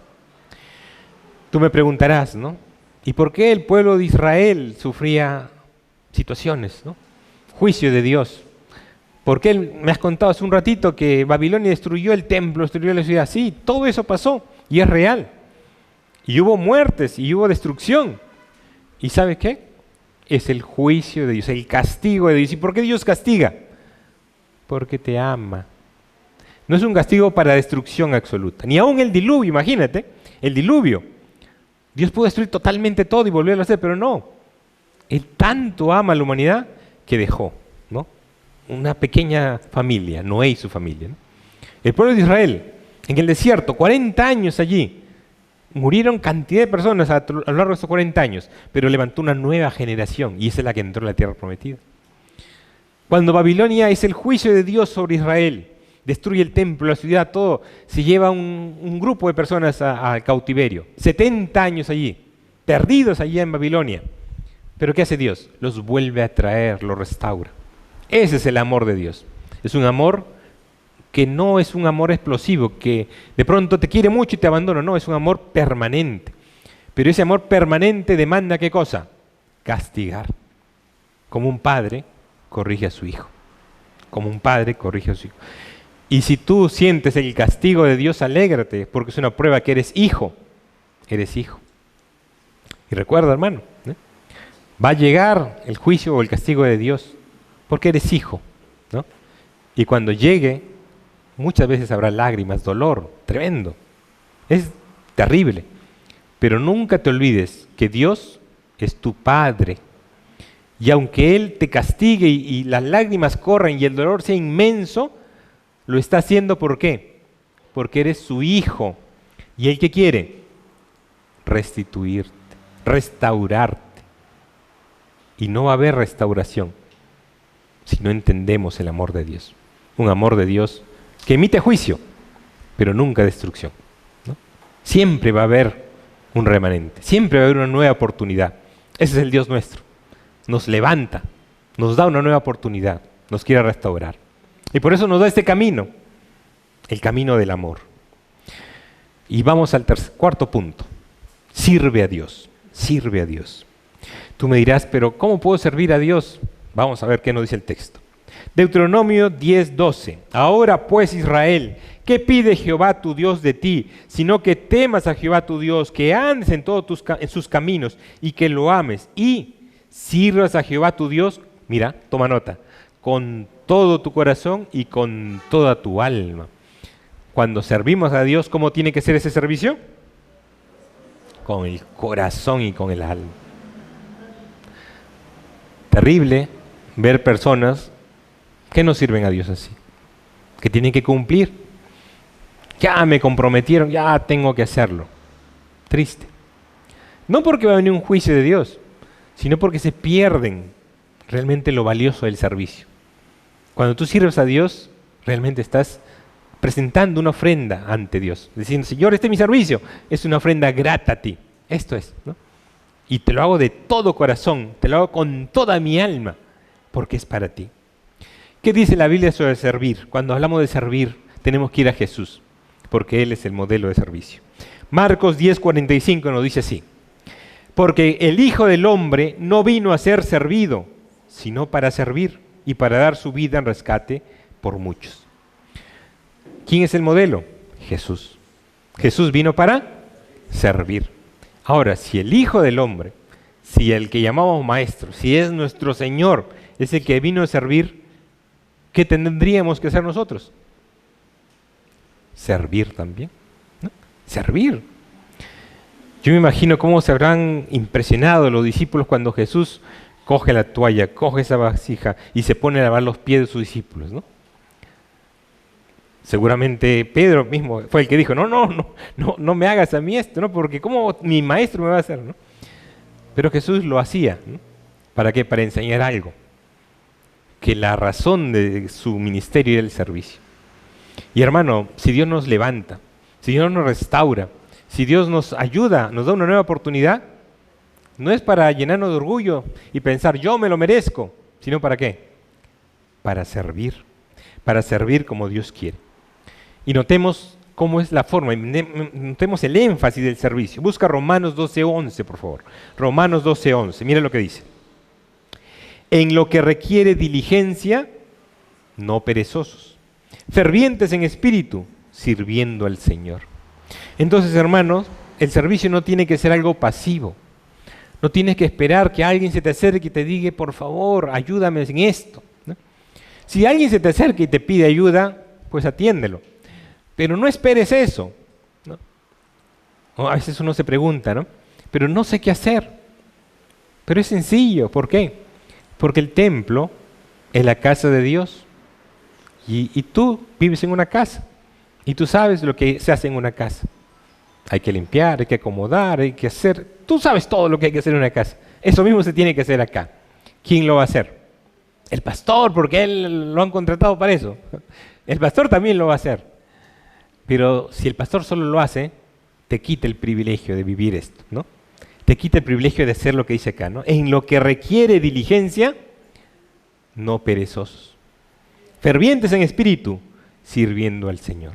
Tú me preguntarás, ¿no? ¿Y por qué el pueblo de Israel sufría situaciones, ¿no? Juicio de Dios. ¿Por qué me has contado hace un ratito que Babilonia destruyó el templo, destruyó la ciudad? Sí, todo eso pasó y es real. Y hubo muertes y hubo destrucción. ¿Y sabes qué? Es el juicio de Dios, el castigo de Dios. ¿Y por qué Dios castiga? Porque te ama. No es un castigo para destrucción absoluta. Ni aún el diluvio, imagínate, el diluvio. Dios pudo destruir totalmente todo y volverlo a hacer, pero no. Él tanto ama a la humanidad que dejó, ¿no? Una pequeña familia, Noé y su familia, ¿no? El pueblo de Israel, en el desierto, 40 años allí, murieron cantidad de personas a lo largo de esos 40 años, pero levantó una nueva generación y esa es la que entró en la tierra prometida. Cuando Babilonia es el juicio de Dios sobre Israel, destruye el templo, la ciudad, todo, se lleva un grupo de personas al cautiverio, 70 años allí, perdidos allí en Babilonia. Pero ¿qué hace Dios? Los vuelve a traer, los restaura. Ese es el amor de Dios. Es un amor que no es un amor explosivo, que de pronto te quiere mucho y te abandona. No, es un amor permanente. Pero ese amor permanente demanda ¿qué cosa? Castigar. Como un padre corrige a su hijo. Como un padre corrige a su hijo. Y si tú sientes el castigo de Dios, alégrate, porque es una prueba que eres hijo. Eres hijo. Y recuerda, hermano, va a llegar el juicio o el castigo de Dios, porque eres hijo, ¿no? Y cuando llegue, muchas veces habrá lágrimas, dolor, tremendo. Es terrible. Pero nunca te olvides que Dios es tu Padre. Y aunque Él te castigue y las lágrimas corran y el dolor sea inmenso, lo está haciendo ¿por qué? Porque eres su hijo. ¿Y Él qué quiere? Restituirte, restaurarte. Y no va a haber restauración si no entendemos el amor de Dios. Un amor de Dios que emite juicio, pero nunca destrucción, ¿no? Siempre va a haber un remanente, siempre va a haber una nueva oportunidad. Ese es el Dios nuestro. Nos levanta, nos da una nueva oportunidad, nos quiere restaurar. Y por eso nos da este camino, el camino del amor. Y vamos al cuarto punto. Sirve a Dios, sirve a Dios. Tú me dirás, pero ¿cómo puedo servir a Dios? Vamos a ver qué nos dice el texto. Deuteronomio 10:12. Ahora pues Israel, ¿qué pide Jehová tu Dios de ti? Sino que temas a Jehová tu Dios, que andes en todos en sus caminos y que lo ames y sirvas a Jehová tu Dios, mira, toma nota, con todo tu corazón y con toda tu alma. Cuando servimos a Dios, ¿cómo tiene que ser ese servicio? Con el corazón y con el alma. Terrible ver personas que no sirven a Dios así, que tienen que cumplir. Ya me comprometieron, ya tengo que hacerlo. Triste. No porque va a venir un juicio de Dios, sino porque se pierden realmente lo valioso del servicio. Cuando tú sirves a Dios, realmente estás presentando una ofrenda ante Dios, diciendo, Señor, este es mi servicio, es una ofrenda grata a ti. Esto es, ¿no? Y te lo hago de todo corazón, te lo hago con toda mi alma, porque es para ti. ¿Qué dice la Biblia sobre servir? Cuando hablamos de servir, tenemos que ir a Jesús, porque Él es el modelo de servicio. Marcos 10:45 nos dice así: porque el Hijo del Hombre no vino a ser servido, sino para servir y para dar su vida en rescate por muchos. ¿Quién es el modelo? Jesús. Jesús vino para servir. Ahora, si el Hijo del Hombre, si el que llamamos Maestro, si es nuestro Señor, es el que vino a servir, ¿qué tendríamos que hacer nosotros? Servir también, ¿no? Servir. Yo me imagino cómo se habrán impresionado los discípulos cuando Jesús coge la toalla, coge esa vasija y se pone a lavar los pies de sus discípulos, ¿no? Seguramente Pedro mismo fue el que dijo, no me hagas a mí esto, ¿no? Porque ¿cómo mi maestro me va a hacer, ¿no? Pero Jesús lo hacía, ¿no? ¿Para qué? Para enseñar algo. Que la razón de su ministerio era el servicio. Y hermano, si Dios nos levanta, si Dios nos restaura, si Dios nos ayuda, nos da una nueva oportunidad, no es para llenarnos de orgullo y pensar yo me lo merezco, sino ¿para qué? Para servir como Dios quiere. Y notemos cómo es la forma, notemos el énfasis del servicio. Busca Romanos 12:11, por favor. Romanos 12:11, mira lo que dice. En lo que requiere diligencia, no perezosos, fervientes en espíritu, sirviendo al Señor. Entonces, hermanos, el servicio no tiene que ser algo pasivo. No tienes que esperar que alguien se te acerque y te diga, por favor, ayúdame en esto, ¿no? Si alguien se te acerca y te pide ayuda, pues atiéndelo. Pero no esperes eso, ¿no? O a veces uno se pregunta, ¿no? Pero no sé qué hacer. Pero es sencillo, ¿por qué? Porque el templo es la casa de Dios. Y tú vives en una casa. Y tú sabes lo que se hace en una casa. Hay que limpiar, hay que acomodar, hay que hacer. Tú sabes todo lo que hay que hacer en una casa. Eso mismo se tiene que hacer acá. ¿Quién lo va a hacer? El pastor, porque él lo han contratado para eso. El pastor también lo va a hacer. Pero si el pastor solo lo hace, te quita el privilegio de vivir esto, ¿no? Te quita el privilegio de hacer lo que dice acá, ¿no? En lo que requiere diligencia, no perezosos. Fervientes en espíritu, sirviendo al Señor.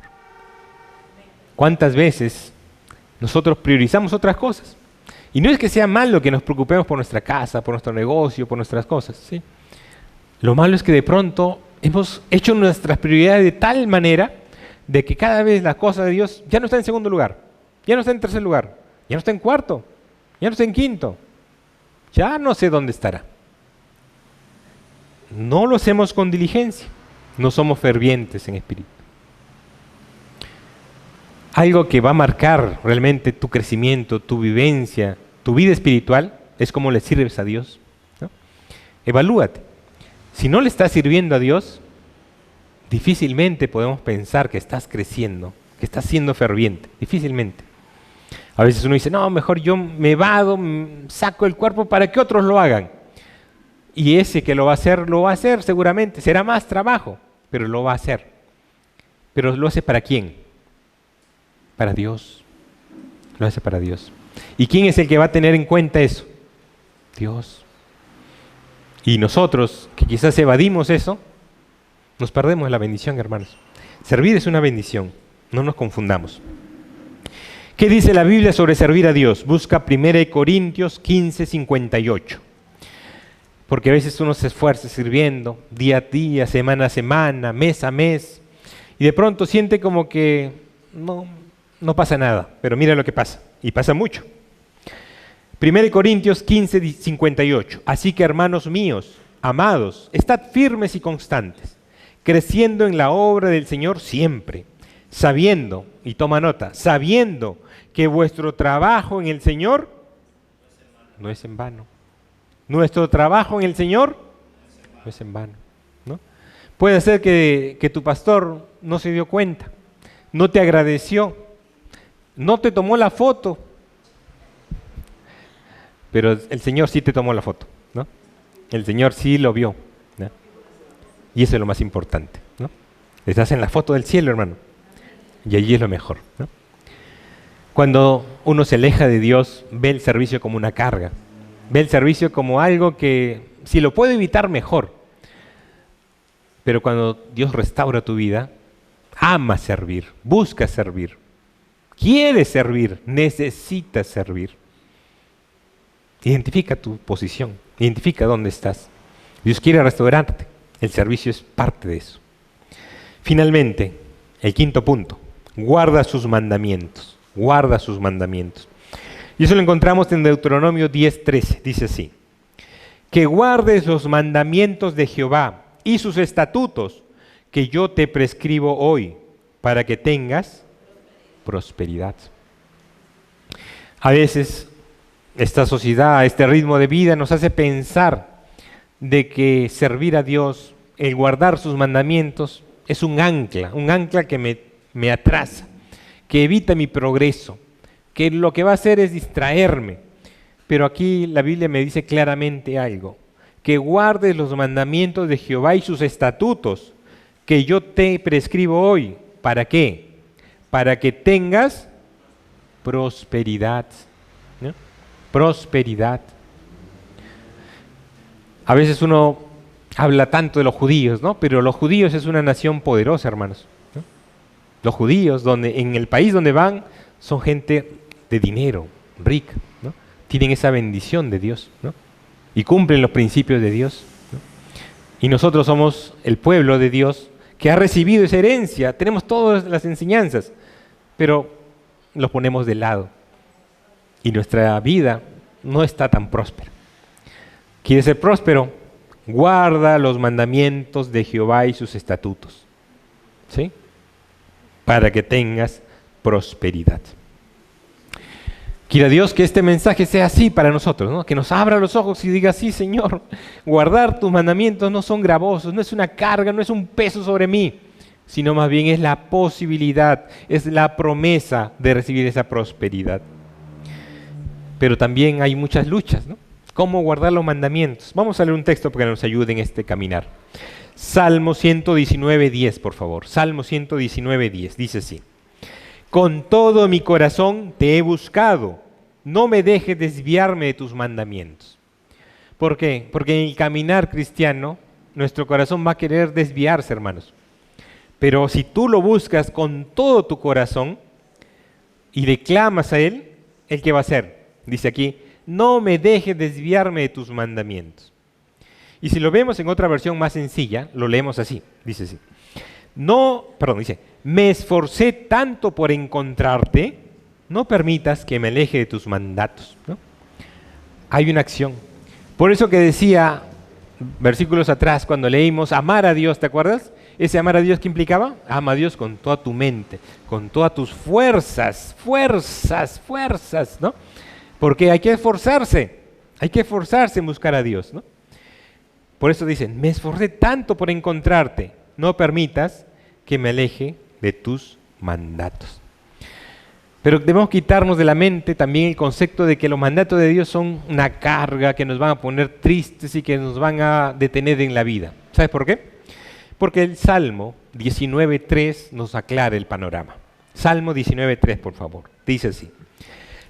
¿Cuántas veces nosotros priorizamos otras cosas? Y no es que sea malo que nos preocupemos por nuestra casa, por nuestro negocio, por nuestras cosas, ¿sí? Lo malo es que de pronto hemos hecho nuestras prioridades de tal manera de que cada vez la cosa de Dios ya no está en segundo lugar, ya no está en tercer lugar, ya no está en cuarto, ya no está en quinto, ya no sé dónde estará. No lo hacemos con diligencia, no somos fervientes en espíritu. Algo que va a marcar realmente tu crecimiento, tu vivencia, tu vida espiritual, es cómo le sirves a Dios, ¿no? Evalúate. Si no le estás sirviendo a Dios, difícilmente podemos pensar que estás creciendo, que estás siendo ferviente, difícilmente. A veces uno dice, no, mejor yo me vado, saco el cuerpo para que otros lo hagan. Y ese que lo va a hacer seguramente, será más trabajo, pero lo va a hacer. Pero ¿lo hace para quién? Para Dios. Lo hace para Dios. ¿Y quién es el que va a tener en cuenta eso? Dios. Y nosotros, que quizás evadimos eso, nos perdemos la bendición, hermanos. Servir es una bendición, no nos confundamos. ¿Qué dice la Biblia sobre servir a Dios? Busca 1 Corintios 15:58. Porque a veces uno se esfuerza sirviendo día a día, semana a semana, mes a mes, y de pronto siente como que no pasa nada, pero mira lo que pasa, y pasa mucho. 1 Corintios 15:58. Así que, hermanos míos, amados, estad firmes y constantes, creciendo en la obra del Señor siempre, sabiendo, y toma nota, sabiendo que vuestro trabajo en el Señor no es en vano. Nuestro trabajo en el Señor no es en vano, ¿no? Puede ser que tu pastor no se dio cuenta, no te agradeció, no te tomó la foto, pero el Señor sí te tomó la foto, ¿no? El Señor sí lo vio, ¿no? Y eso es lo más importante, ¿no? Estás en la foto del cielo, hermano, y allí es lo mejor, ¿no? Cuando uno se aleja de Dios, ve el servicio como una carga, ve el servicio como algo que, si lo puede evitar, mejor. Pero cuando Dios restaura tu vida, ama servir, busca servir, quiere servir, necesita servir. Identifica tu posición, identifica dónde estás. Dios quiere restaurarte, el servicio es parte de eso. Finalmente, el quinto punto, guarda sus mandamientos, guarda sus mandamientos. Y eso lo encontramos en Deuteronomio 10:13, dice así: que guardes los mandamientos de Jehová y sus estatutos que yo te prescribo hoy, para que tengas prosperidad. A veces esta sociedad, este ritmo de vida nos hace pensar de que servir a Dios, el guardar sus mandamientos, es un ancla que me atrasa, que evita mi progreso, que lo que va a hacer es distraerme. Pero aquí la Biblia me dice claramente algo: que guardes los mandamientos de Jehová y sus estatutos que yo te prescribo hoy. ¿Para qué? Para que tengas prosperidad, ¿no? Prosperidad. A veces uno habla tanto de los judíos, ¿no? Pero los judíos es una nación poderosa, hermanos, ¿no? Los judíos, en el país donde van, son gente de dinero, rica, ¿no? Tienen esa bendición de Dios, ¿no? Y cumplen los principios de Dios, ¿no? Y nosotros somos el pueblo de Dios que ha recibido esa herencia. Tenemos todas las enseñanzas, pero los ponemos de lado. Y nuestra vida no está tan próspera. ¿Quieres ser próspero? Guarda los mandamientos de Jehová y sus estatutos, ¿sí? Para que tengas prosperidad. Quiera Dios que este mensaje sea así para nosotros, ¿no? Que nos abra los ojos y diga: sí, Señor, guardar tus mandamientos no son gravosos, no es una carga, no es un peso sobre mí, sino más bien es la posibilidad, es la promesa de recibir esa prosperidad. Pero también hay muchas luchas, ¿no? ¿Cómo guardar los mandamientos? Vamos a leer un texto para que nos ayude en este caminar. Salmo 119:10, por favor. Salmo 119:10, dice así: con todo mi corazón te he buscado, no me dejes desviarme de tus mandamientos. ¿Por qué? Porque en el caminar cristiano, nuestro corazón va a querer desviarse, hermanos. Pero si tú lo buscas con todo tu corazón y le clamas a Él, ¿Él qué va a hacer? Dice aquí: no me dejes desviarme de tus mandamientos. Y si lo vemos en otra versión más sencilla, lo leemos así, dice así: dice, me esforcé tanto por encontrarte, no permitas que me aleje de tus mandatos, ¿no? Hay una acción. Por eso que decía versículos atrás, cuando leímos amar a Dios, ¿te acuerdas? Ese amar a Dios, ¿qué implicaba? Ama a Dios con toda tu mente, con todas tus fuerzas, ¿no? Porque hay que esforzarse en buscar a Dios, ¿no? Por eso dicen: me esforcé tanto por encontrarte, no permitas que me aleje de tus mandatos. Pero debemos quitarnos de la mente también el concepto de que los mandatos de Dios son una carga, que nos van a poner tristes y que nos van a detener en la vida. ¿Sabes por qué? Porque el Salmo 19:3 nos aclara el panorama. Salmo 19:3, por favor. Dice así: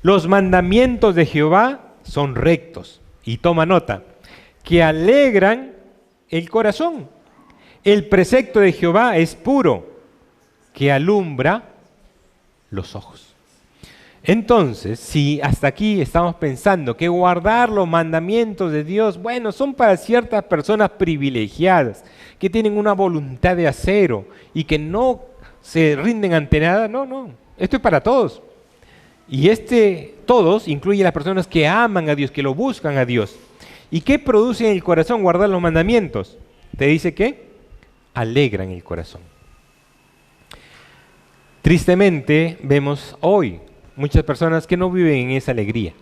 los mandamientos de Jehová son rectos, y toma nota, que alegran el corazón. El precepto de Jehová es puro, que alumbra los ojos. Entonces, si hasta aquí estamos pensando que guardar los mandamientos de Dios, bueno, son para ciertas personas privilegiadas, que tienen una voluntad de acero y que no se rinden ante nada, no, esto es para todos. Y todos incluye a las personas que aman a Dios, que lo buscan a Dios. ¿Y qué produce en el corazón guardar los mandamientos? Te dice que alegran el corazón. Tristemente vemos hoy muchas personas que no viven en esa alegría.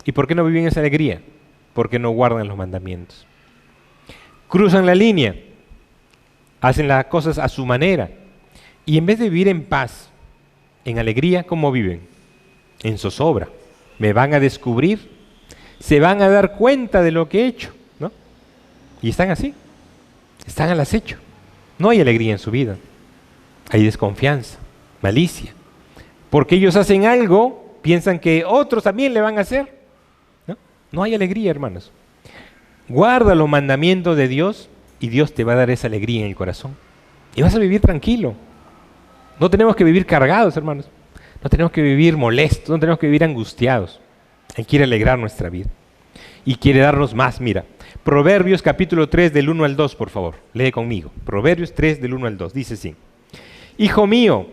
¿Y por qué no viven en esa alegría? Porque no guardan los mandamientos. Cruzan la línea, hacen las cosas a su manera. Y en vez de vivir en paz, en alegría, ¿cómo viven? En zozobra. Me van a descubrir. se van a dar cuenta de lo que he hecho, ¿no? Y están así, están al acecho. No hay alegría en su vida, hay desconfianza, malicia. Porque ellos hacen algo, piensan que otros también le van a hacer, ¿no? No hay alegría, hermanos. Guarda los mandamientos de Dios y Dios te va a dar esa alegría en el corazón. Y vas a vivir tranquilo. No tenemos que vivir cargados, hermanos. No tenemos que vivir molestos, no tenemos que vivir angustiados. Él quiere alegrar nuestra vida. Y quiere darnos más, mira. Proverbios capítulo 3 del 1 al 2, por favor. Lee conmigo. Proverbios 3 del 1 al 2. Dice así. Hijo mío,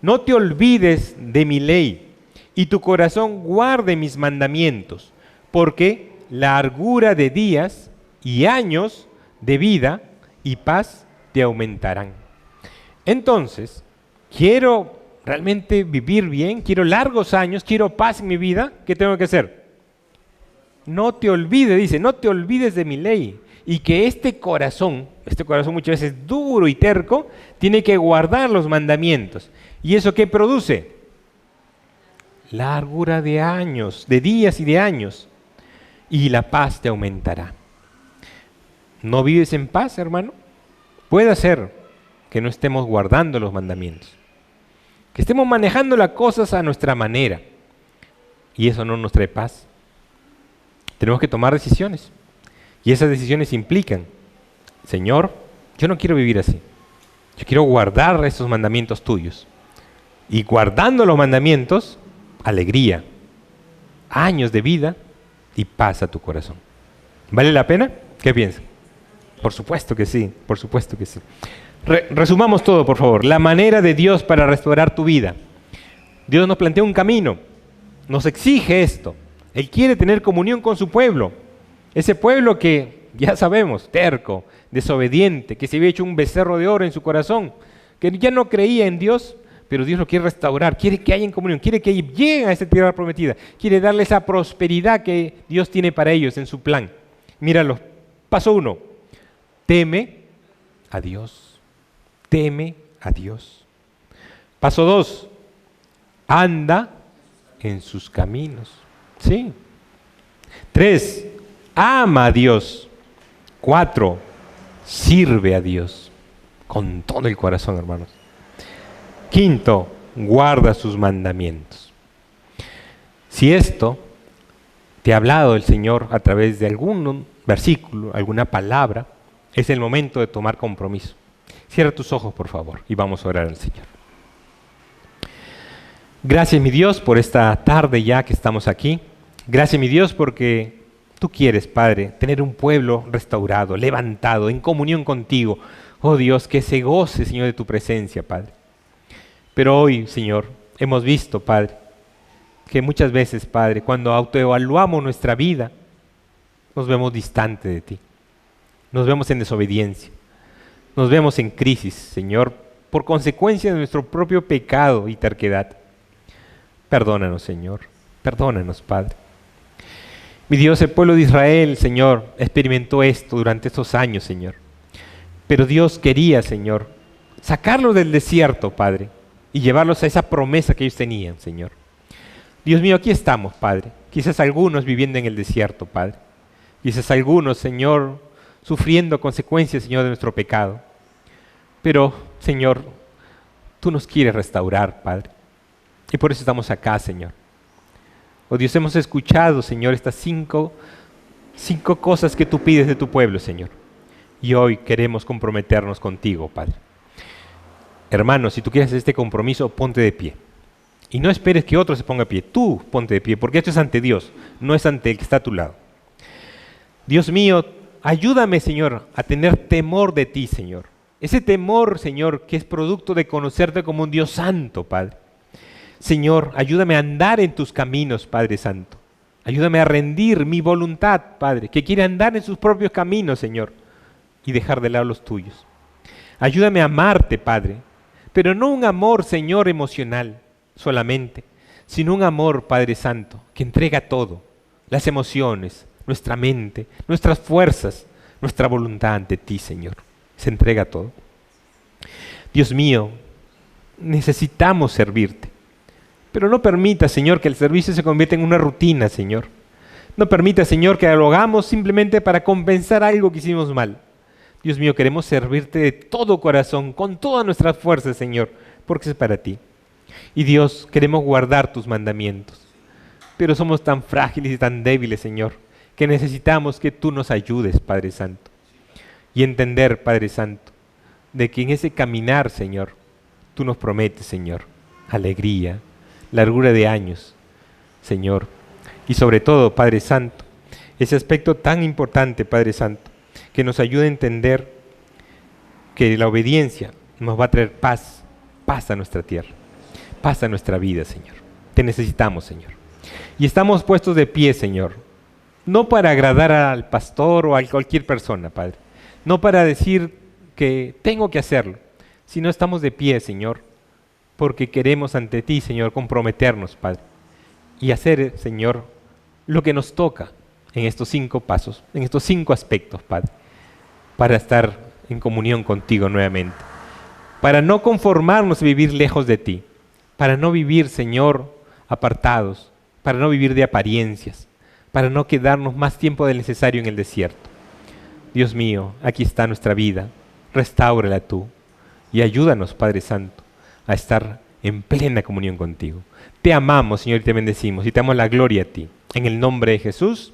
no te olvides de mi ley, y tu corazón guarde mis mandamientos, porque largura de días y años de vida y paz te aumentarán. Entonces, quiero realmente vivir bien, quiero largos años, quiero paz en mi vida, ¿qué tengo que hacer? No te olvides, dice, no te olvides de mi ley. Y que este corazón muchas veces duro y terco, tiene que guardar los mandamientos. ¿Y eso qué produce? Largura de años, de días y de años. Y la paz te aumentará. ¿No vives en paz, hermano? Puede ser que no estemos guardando los mandamientos. Que estemos manejando las cosas a nuestra manera. Y eso no nos trae paz. Tenemos que tomar decisiones. Y esas decisiones implican, Señor, yo no quiero vivir así. Yo quiero guardar esos mandamientos tuyos. Y guardando los mandamientos, alegría, años de vida y paz a tu corazón. ¿Vale la pena? ¿Qué piensan? Por supuesto que sí, por supuesto que sí. Resumamos todo, por favor. La manera de Dios para restaurar tu vida. Dios nos plantea un camino, nos exige esto. Él quiere tener comunión con su pueblo. Ese pueblo que, ya sabemos, terco, desobediente, que se había hecho un becerro de oro en su corazón, que ya no creía en Dios, pero Dios lo quiere restaurar, quiere que haya en comunión, quiere que lleguen a esa tierra prometida, quiere darle esa prosperidad que Dios tiene para ellos en su plan. Míralo, paso 1, teme a Dios, teme a Dios. Paso 2, anda en sus caminos, ¿sí? 3, ama a Dios. 4, sirve a Dios con todo el corazón, hermanos. 5, guarda sus mandamientos. Si esto te ha hablado el Señor a través de algún versículo, alguna palabra, es el momento de tomar compromiso. Cierra tus ojos, por favor, y vamos a orar al Señor. Gracias, mi Dios, por esta tarde ya que estamos aquí. Gracias, mi Dios, porque tú quieres, Padre, tener un pueblo restaurado, levantado, en comunión contigo. Oh Dios, que se goce, Señor, de tu presencia, Padre. Pero hoy, Señor, hemos visto, Padre, que muchas veces, Padre, cuando autoevaluamos nuestra vida, nos vemos distante de ti. Nos vemos en desobediencia. Nos vemos en crisis, Señor, por consecuencia de nuestro propio pecado y terquedad. Perdónanos, Señor. Perdónanos, Padre. Mi Dios, el pueblo de Israel, Señor, experimentó esto durante estos años, Señor. Pero Dios quería, Señor, sacarlos del desierto, Padre, y llevarlos a esa promesa que ellos tenían, Señor. Dios mío, aquí estamos, Padre. Quizás algunos viviendo en el desierto, Padre. Quizás algunos, Señor, sufriendo consecuencias, Señor, de nuestro pecado. Pero, Señor, tú nos quieres restaurar, Padre. Y por eso estamos acá, Señor. Oh Dios, hemos escuchado, Señor, estas cinco cosas que tú pides de tu pueblo, Señor. Y hoy queremos comprometernos contigo, Padre. Hermanos, si tú quieres hacer este compromiso, ponte de pie. Y no esperes que otro se ponga de pie. Tú ponte de pie, porque esto es ante Dios, no es ante el que está a tu lado. Dios mío, ayúdame, Señor, a tener temor de ti, Señor. Ese temor, Señor, que es producto de conocerte como un Dios santo, Padre. Señor, ayúdame a andar en tus caminos, Padre Santo. Ayúdame a rendir mi voluntad, Padre, que quiere andar en sus propios caminos, Señor, y dejar de lado los tuyos. Ayúdame a amarte, Padre, pero no un amor, Señor, emocional solamente, sino un amor, Padre Santo, que entrega todo, las emociones, nuestra mente, nuestras fuerzas, nuestra voluntad ante ti, Señor. Se entrega todo. Dios mío, necesitamos servirte. Pero no permita, Señor, que el servicio se convierta en una rutina, Señor. No permita, Señor, que lo hagamos simplemente para compensar algo que hicimos mal. Dios mío, queremos servirte de todo corazón, con todas nuestras fuerzas, Señor, porque es para ti. Y Dios, queremos guardar tus mandamientos. Pero somos tan frágiles y tan débiles, Señor, que necesitamos que tú nos ayudes, Padre Santo. Y entender, Padre Santo, de que en ese caminar, Señor, tú nos prometes, Señor, alegría, largura de años, Señor. Y sobre todo, Padre Santo, ese aspecto tan importante, Padre Santo, que nos ayude a entender que la obediencia nos va a traer paz, paz a nuestra tierra, paz a nuestra vida, Señor. Te necesitamos, Señor. Y estamos puestos de pie, Señor, no para agradar al pastor o a cualquier persona, Padre, no para decir que tengo que hacerlo, sino estamos de pie, Señor, porque queremos ante ti, Señor, comprometernos, Padre, y hacer, Señor, lo que nos toca en estos 5 pasos, en estos 5 aspectos, Padre, para estar en comunión contigo nuevamente, para no conformarnos a vivir lejos de ti, para no vivir, Señor, apartados, para no vivir de apariencias, para no quedarnos más tiempo del necesario en el desierto. Dios mío, aquí está nuestra vida, restáurala tú y ayúdanos, Padre Santo, a estar en plena comunión contigo. Te amamos, Señor, y te bendecimos y te damos la gloria a ti. En el nombre de Jesús,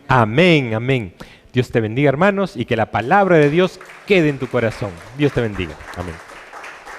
amén, amén. Dios te bendiga, hermanos, y que la palabra de Dios quede en tu corazón. Dios te bendiga. Amén.